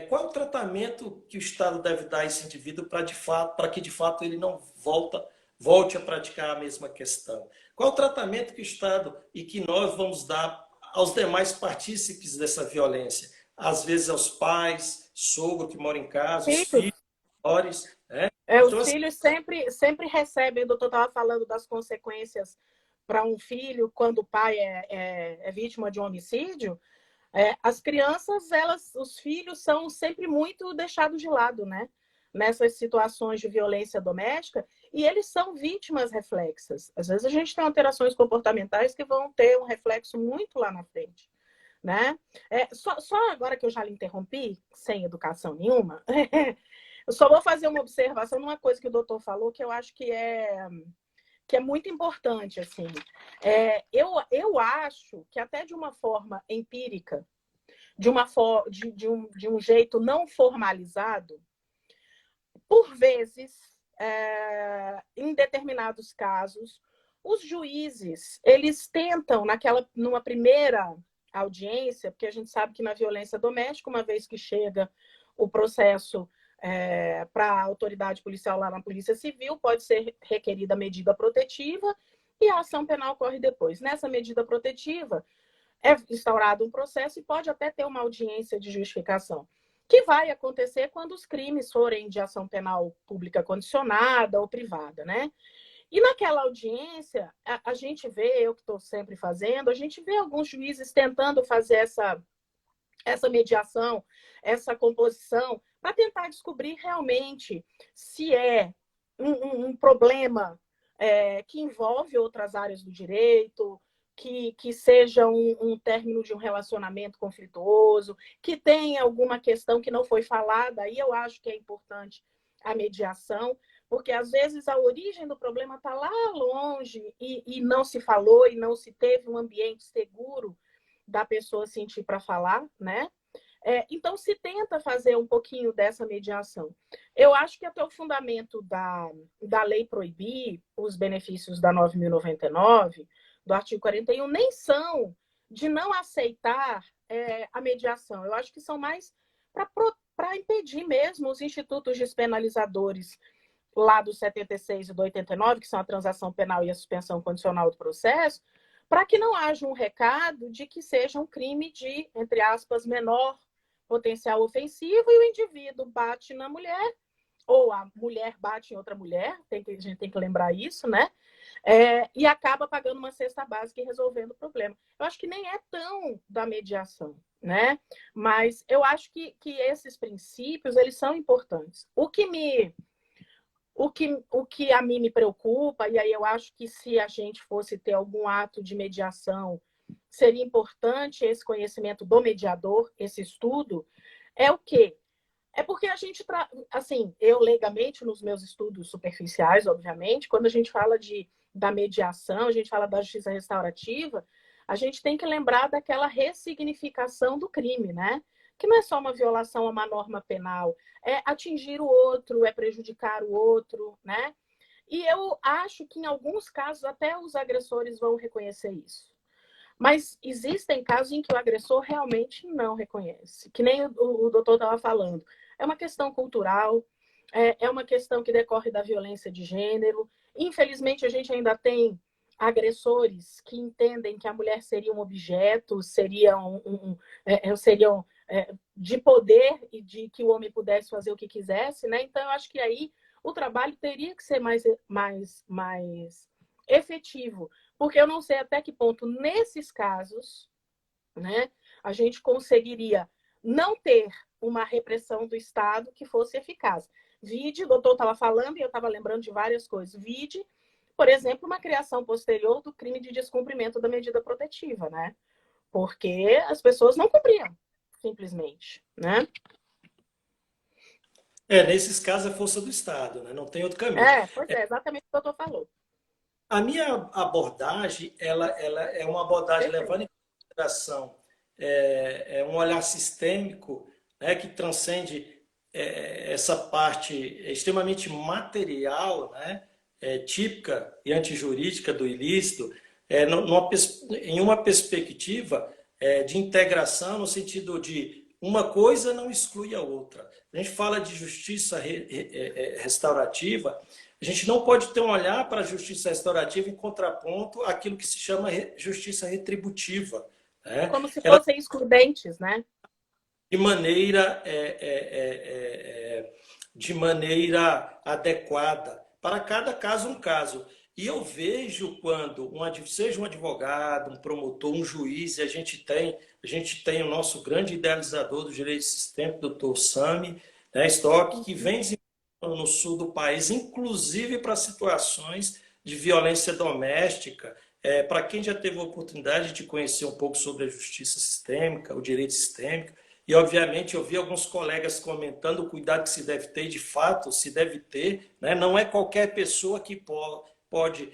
qual é o tratamento que o Estado deve dar a esse indivíduo para que de fato ele não volte a praticar a mesma questão? Qual é o tratamento que o Estado e que nós vamos dar aos demais partícipes dessa violência? Às vezes aos pais, sogro que mora em casa, os filhos, menores, né? Os filhos sempre recebem, o doutor estava falando das consequências para um filho quando o pai é vítima de um homicídio. As crianças, os filhos são sempre muito deixados de lado, né? Nessas situações de violência doméstica, e eles são vítimas reflexas. Às vezes a gente tem alterações comportamentais que vão ter um reflexo muito lá na frente, né? Só agora que eu já lhe interrompi, sem educação nenhuma, eu só vou fazer uma observação numa coisa que o doutor falou que eu acho que é muito importante, assim. Eu acho que até de uma forma empírica, de um jeito não formalizado, por vezes, em determinados casos, os juízes, eles tentam, numa primeira audiência, porque a gente sabe que na violência doméstica, uma vez que chega o processo para a autoridade policial lá na Polícia Civil, pode ser requerida medida protetiva e a ação penal ocorre depois. Nessa medida protetiva, é instaurado um processo e pode até ter uma audiência de justificação, que vai acontecer quando os crimes forem de ação penal pública condicionada ou privada, né? E naquela audiência, a gente vê, eu que estou sempre fazendo, a gente vê alguns juízes tentando fazer essa mediação, essa composição, para tentar descobrir realmente se é um problema que envolve outras áreas do direito, que seja um término de um relacionamento conflituoso, que tenha alguma questão que não foi falada. Aí eu acho que é importante a mediação, porque às vezes a origem do problema está lá longe e não se falou e não se teve um ambiente seguro da pessoa sentir para falar, né? Então, se tenta fazer um pouquinho dessa mediação. Eu acho que até o fundamento da lei proibir os benefícios da 9.099, do artigo 41, nem são de não aceitar a mediação. Eu acho que são mais para impedir mesmo os institutos despenalizadores lá do 76 e do 89, que são a transação penal e a suspensão condicional do processo, para que não haja um recado de que seja um crime de, entre aspas, menor potencial ofensivo e o indivíduo bate na mulher, ou a mulher bate em outra mulher, a gente tem que lembrar isso, né? E acaba pagando uma cesta básica e resolvendo o problema. Eu acho que nem é tão da mediação, né? Mas eu acho que esses princípios, eles são importantes. O que a mim me preocupa, e aí eu acho que se a gente fosse ter algum ato de mediação, seria importante esse conhecimento do mediador, esse estudo, é o quê? É porque a gente, assim, eu leigamente, nos meus estudos superficiais, obviamente, quando a gente fala da mediação, a gente fala da justiça restaurativa, a gente tem que lembrar daquela ressignificação do crime, né? Que não é só uma violação a uma norma penal, é atingir o outro, é prejudicar o outro, né? E eu acho que em alguns casos até os agressores vão reconhecer isso. Mas existem casos em que o agressor realmente não reconhece, que nem o doutor estava falando. É uma questão cultural, é uma questão que decorre da violência de gênero. Infelizmente, a gente ainda tem agressores que entendem que a mulher seria um objeto, seriam de poder e de que o homem pudesse fazer o que quisesse, né? Então, eu acho que aí o trabalho teria que ser mais efetivo, porque eu não sei até que ponto, nesses casos, né, a gente conseguiria não ter uma repressão do Estado que fosse eficaz. Vide, o doutor estava falando e eu estava lembrando de várias coisas. Vide, por exemplo, uma criação posterior do crime de descumprimento da medida protetiva, né? Porque as pessoas não cumpriam, simplesmente, né? Nesses casos é força do Estado, né? Não tem outro caminho. Pois é, exatamente o que o doutor falou. A minha abordagem, ela é uma abordagem Perfeito. levando em consideração um olhar sistêmico, né, que transcende essa parte extremamente material, né, típica e antijurídica do ilícito, em uma perspectiva de integração, no sentido de uma coisa não exclui a outra. A gente fala de justiça restaurativa, a gente não pode ter um olhar para a justiça restaurativa em contraponto àquilo que se chama justiça retributiva. Né? Como se Ela, fossem excludentes, né? de maneira, de maneira adequada. Para cada caso, um caso. E eu vejo quando, seja um advogado, um promotor, um juiz, e a gente tem o nosso grande idealizador do direito sistêmico, doutor Sami, né, Stock, que vem no sul do país, inclusive para situações de violência doméstica. Para quem já teve a oportunidade de conhecer um pouco sobre a justiça sistêmica, o direito sistêmico, e obviamente eu vi alguns colegas comentando o cuidado que se deve ter, e de fato se deve ter, né? Não é qualquer pessoa que pode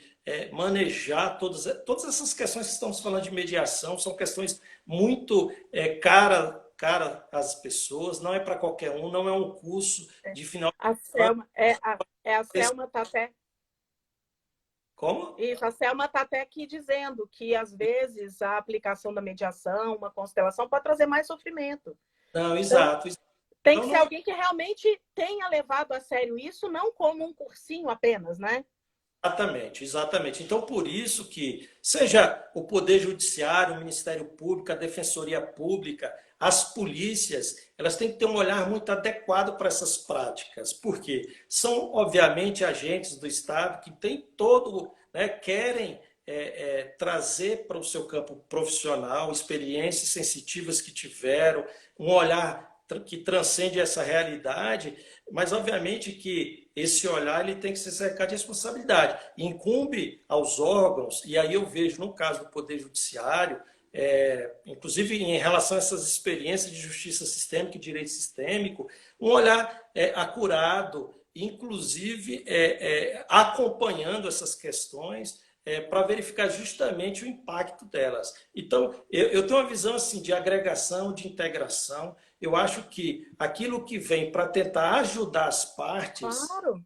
manejar todas essas questões que estamos falando de mediação, são questões muito caras às pessoas, não é para qualquer um, não é um curso de final A de ano. Selma, a Selma está até. Como? Isso, a Selma está até aqui dizendo que, às vezes, a aplicação da mediação, uma constelação, pode trazer mais sofrimento. Não, Então, exato. tem Então, que ser alguém que realmente tenha levado a sério isso, não como um cursinho apenas, né? exatamente, exatamente. Então, por isso que, seja o Poder Judiciário, o Ministério Público, a Defensoria Pública, as polícias, elas têm que ter um olhar muito adequado para essas práticas, porque são, obviamente, agentes do Estado que têm todo, né, querem trazer para o seu campo profissional experiências sensitivas que tiveram, um olhar que transcende essa realidade, mas obviamente que esse olhar ele tem que ser cercado de responsabilidade. Incumbe aos órgãos, e aí eu vejo no caso do Poder Judiciário, inclusive em relação a essas experiências de justiça sistêmica e direito sistêmico, um olhar acurado, inclusive acompanhando essas questões, para verificar justamente o impacto delas. Então, eu tenho uma visão assim de agregação, de integração. Eu acho que aquilo que vem para tentar ajudar as partes, Claro.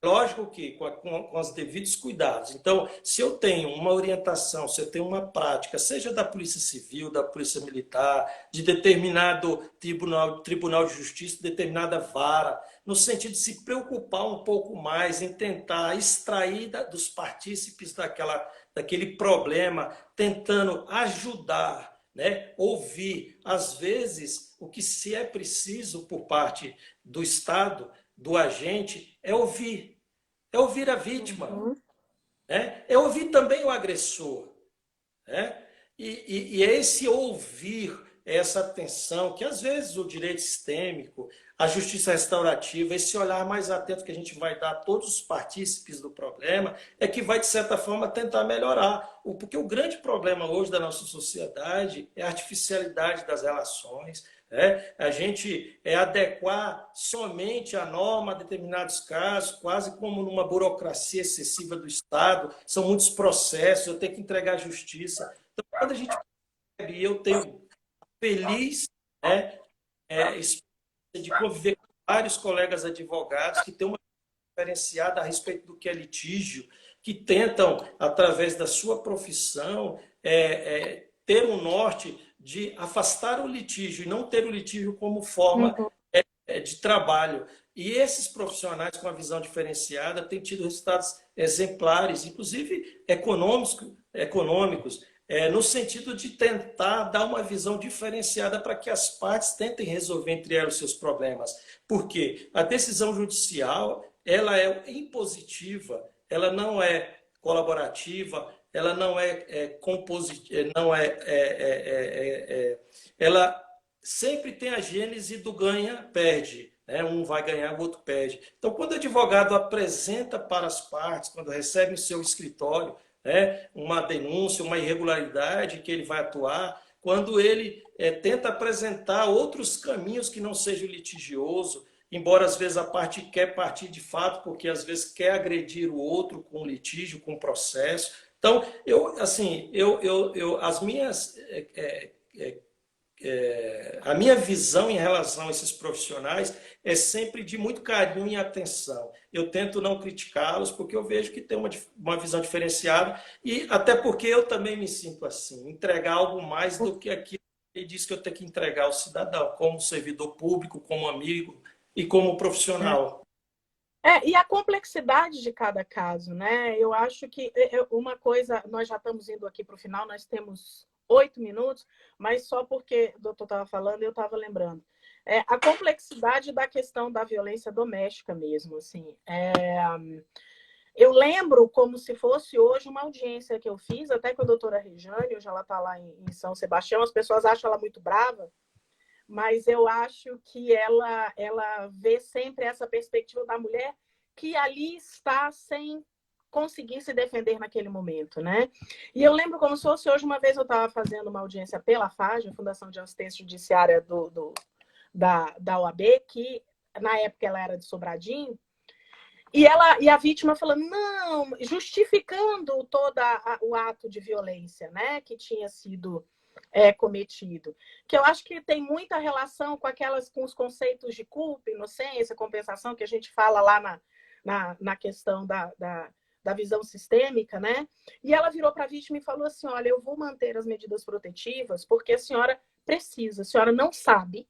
lógico que com os devidos cuidados. Então, se eu tenho uma orientação, se eu tenho uma prática, seja da Polícia Civil, da Polícia Militar, de determinado tribunal de justiça, determinada vara, no sentido de se preocupar um pouco mais em tentar extrair dos partícipes daquele problema, tentando ajudar né? Ouvir. Às vezes, o que se é preciso por parte do Estado, do agente, é ouvir a vítima, Uhum. né? É ouvir também o agressor, né? E é esse ouvir, essa atenção, que às vezes o direito sistêmico, a justiça restaurativa, esse olhar mais atento que a gente vai dar a todos os partícipes do problema, é que vai, de certa forma, tentar melhorar. Porque o grande problema hoje da nossa sociedade é a artificialidade das relações, né? A gente adequar somente a norma a determinados casos, quase como numa burocracia excessiva do Estado. São muitos processos, eu tenho que entregar justiça. Então, quando a gente percebe, e eu tenho feliz, né, experiência de conviver com vários colegas advogados que têm uma diferenciada a respeito do que é litígio, que tentam, através da sua profissão, ter um norte de afastar o litígio e não ter o litígio como forma Uhum. de trabalho. E esses profissionais com a visão diferenciada têm tido resultados exemplares, inclusive econômicos, no sentido de tentar dar uma visão diferenciada para que as partes tentem resolver entre elas os seus problemas. Porque a decisão judicial ela é impositiva, ela não é colaborativa, ela não é compositiva, não ela sempre tem a gênese do ganha-perde. Né? Um vai ganhar, o outro perde. Então, quando o advogado apresenta para as partes, quando recebe no seu escritório, né, uma denúncia, uma irregularidade que ele vai atuar, quando ele tenta apresentar outros caminhos que não sejam litigioso, embora às vezes a parte quer partir de fato, porque às vezes quer agredir o outro com litígio, com processo. Então, as minhas a minha visão em relação a esses profissionais é sempre de muito carinho e atenção. Eu tento não criticá-los, porque eu vejo que tem uma visão diferenciada, e até porque eu também me sinto assim, entregar algo mais do que aquilo que ele diz que eu tenho que entregar ao cidadão, como servidor público, como amigo e como profissional. E a complexidade de cada caso, né? Eu acho que uma coisa, nós já estamos indo aqui para o final, nós temos 8 minutos, mas só porque o doutor estava falando, eu estava lembrando. A complexidade da questão da violência doméstica mesmo, assim. Eu lembro como se fosse hoje uma audiência que eu fiz, até com a doutora Rejane, hoje ela está lá em São Sebastião, as pessoas acham ela muito brava, mas eu acho que ela vê sempre essa perspectiva da mulher que ali está sem conseguir se defender naquele momento, né? E eu lembro como se fosse hoje, uma vez eu estava fazendo uma audiência pela FAJ, Fundação de Assistência Judiciária da OAB, que na época ela era de Sobradinho, e a vítima falando, não, justificando todo o ato de violência, né, que tinha sido cometido. Que eu acho que tem muita relação com os conceitos de culpa, inocência, compensação, que a gente fala lá na questão da visão sistêmica, né? E ela virou para a vítima e falou assim, olha, eu vou manter as medidas protetivas porque a senhora precisa, a senhora não sabe,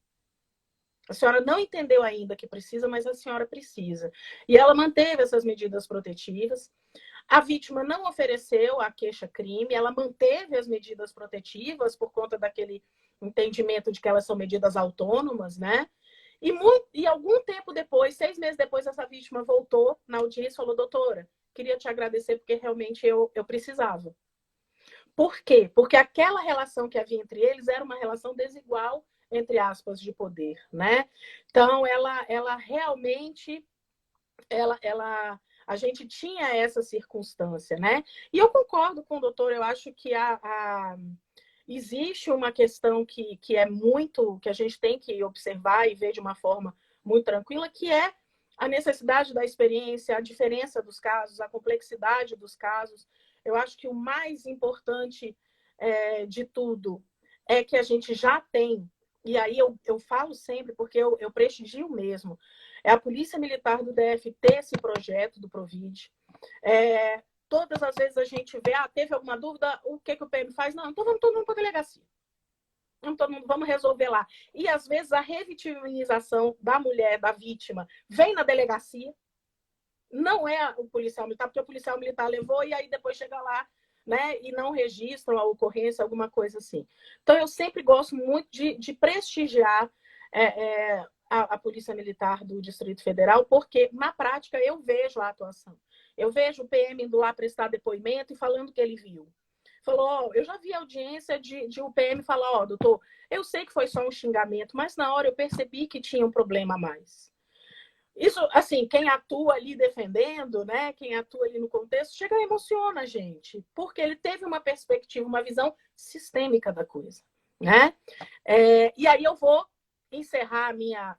a senhora não entendeu ainda que precisa, mas a senhora precisa. E ela manteve essas medidas protetivas. A vítima não ofereceu a queixa-crime, ela manteve as medidas protetivas por conta daquele entendimento de que elas são medidas autônomas, né? E algum tempo depois, 6 meses depois, essa vítima voltou na audiência e falou, doutora, queria te agradecer porque realmente eu precisava. Por quê? Porque aquela relação que havia entre eles era uma relação desigual, entre aspas, de poder, né? Então, ela realmente, a gente tinha essa circunstância, né? E eu concordo com o doutor, eu acho que existe uma questão que é muito, que a gente tem que observar e ver de uma forma muito tranquila, que é a necessidade da experiência, a diferença dos casos, a complexidade dos casos. Eu acho que o mais importante de tudo é que a gente já tem, e aí eu falo sempre, porque eu prestigio mesmo, é a Polícia Militar do DF ter esse projeto do Provid. Todas as vezes a gente vê, teve alguma dúvida, o que o PM faz? Não, então vamos todo mundo para a delegacia. Vamos resolver lá. E às vezes a revitimização da mulher, da vítima, vem na delegacia, não é o policial militar, porque o policial militar levou e aí depois chega lá, né, e não registram a ocorrência, alguma coisa assim. Então, eu sempre gosto muito de prestigiar a Polícia Militar do Distrito Federal, porque, na prática, eu vejo a atuação. Eu vejo o PM indo lá prestar depoimento e falando o que ele viu. Falou, eu já vi audiência de o PM falar, doutor, eu sei que foi só um xingamento, mas na hora eu percebi que tinha um problema a mais. Isso, assim, quem atua ali defendendo, né, quem atua ali no contexto, chega e emociona a gente, porque ele teve uma perspectiva, uma visão sistêmica da coisa, né? E aí eu vou encerrar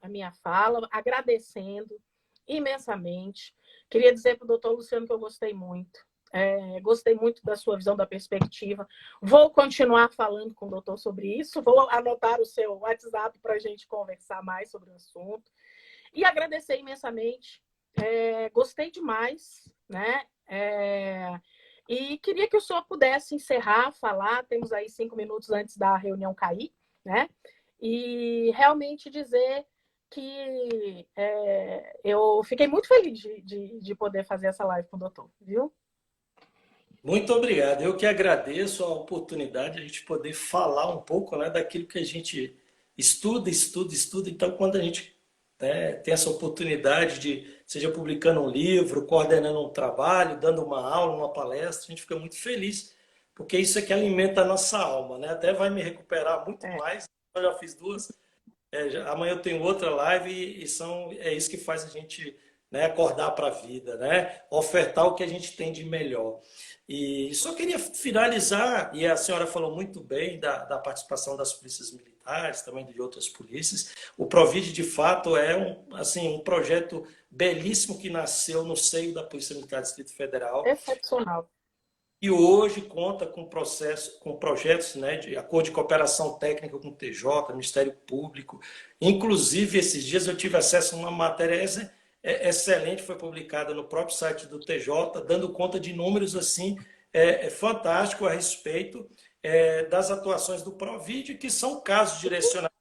a minha fala agradecendo imensamente. Queria dizer para o doutor Luciano que eu gostei muito. Gostei muito da sua visão, da perspectiva. Vou continuar falando com o doutor sobre isso. Vou anotar o seu WhatsApp para a gente conversar mais sobre o assunto. E agradecer imensamente. Gostei demais, né? E queria que o senhor pudesse encerrar, falar. Temos aí 5 minutos antes da reunião cair, né? E realmente dizer que eu fiquei muito feliz de poder fazer essa live com o doutor, viu? Muito obrigado. Eu que agradeço a oportunidade de a gente poder falar um pouco, né, daquilo que a gente estuda, estuda, estuda. Então, quando a gente, né, tem essa oportunidade de, seja publicando um livro, coordenando um trabalho, dando uma aula, uma palestra, a gente fica muito feliz, porque isso é que alimenta a nossa alma, né? Até vai me recuperar muito mais. Eu já fiz duas. Amanhã eu tenho outra live é isso que faz a gente, né, acordar para a vida, né? Ofertar o que a gente tem de melhor. E só queria finalizar, e a senhora falou muito bem da participação das polícias militares, também de outras polícias. O Provide, de fato, é um projeto belíssimo que nasceu no seio da Polícia Militar do Distrito Federal. Excepcional. E hoje conta com projetos, né, de acordo de cooperação técnica com o TJ, Ministério Público. Inclusive, esses dias eu tive acesso a uma matéria excelente, foi publicada no próprio site do TJ, dando conta de números assim fantásticos a respeito das atuações do Provide, que são casos direcionados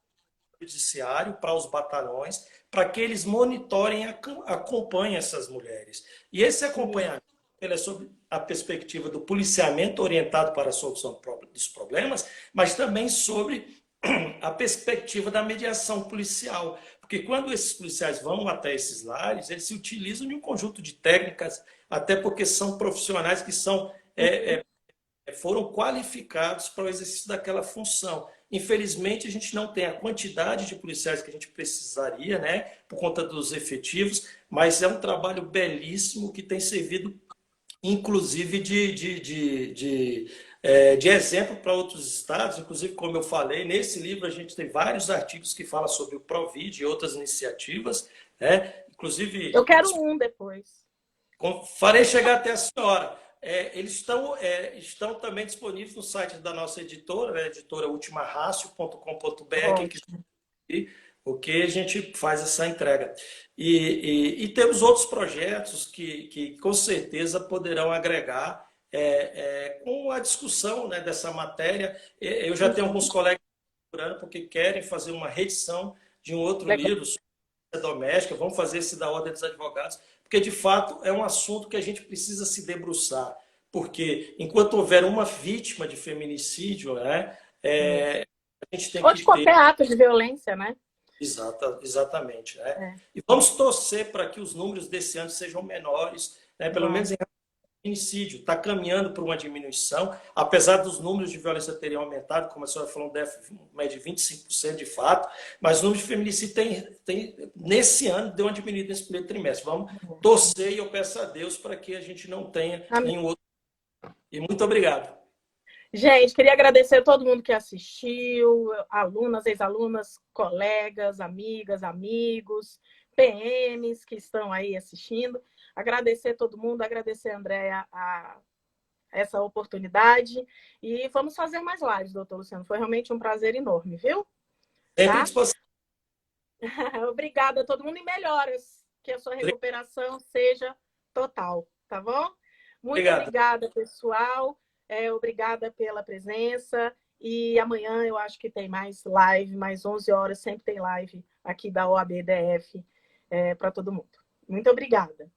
ao judiciário para os batalhões, para que eles monitorem e acompanhem essas mulheres. E esse acompanhamento ele é sobre a perspectiva do policiamento orientado para a solução dos problemas, mas também sobre a perspectiva da mediação policial. Porque quando esses policiais vão até esses lares, eles se utilizam de um conjunto de técnicas, até porque são profissionais que foram qualificados para o exercício daquela função. Infelizmente, a gente não tem a quantidade de policiais que a gente precisaria, né, por conta dos efetivos, mas é um trabalho belíssimo que tem servido inclusive de exemplo para outros estados, inclusive, como eu falei, nesse livro a gente tem vários artigos que falam sobre o Provide e outras iniciativas, né? Inclusive, eu quero um depois. farei chegar até a senhora. Eles estão também disponíveis no site da nossa editora, né? Editora ultimarracio.com.br, quem quiser, o que a gente faz essa entrega. E temos outros projetos que com certeza poderão agregar com a discussão, né, dessa matéria. Eu já tenho alguns colegas procurando porque querem fazer uma reedição de um outro livro sobre a doméstica, vamos fazer esse da Ordem dos Advogados, porque de fato é um assunto que a gente precisa se debruçar, porque enquanto houver uma vítima de feminicídio, né, a gente tem Ou que de ter. qualquer ato de violência, né? Exatamente. Né? E vamos torcer para que os números desse ano sejam menores, né? Pelo menos em feminicídio. Está caminhando para uma diminuição, apesar dos números de violência terem aumentado, como a senhora falou, deve média de 25% de fato, mas o número de feminicídio nesse ano deu uma diminuída nesse primeiro trimestre. Vamos torcer e eu peço a Deus para que a gente não tenha nenhum outro. E muito obrigado. Gente, queria agradecer a todo mundo que assistiu, alunas, ex-alunas, colegas, amigas, amigos, PMs que estão aí assistindo. Agradecer a todo mundo, agradecer a Andréia a essa oportunidade. E vamos fazer mais lives, doutor Luciano. Foi realmente um prazer enorme, viu? Sempre à disposição. Obrigada a todo mundo e melhoras. Que a sua recuperação seja total, tá bom? Muito obrigada, pessoal. Obrigada pela presença. E amanhã eu acho que tem mais live, mais 11 horas, sempre tem live aqui da OAB-DF para todo mundo. Muito obrigada.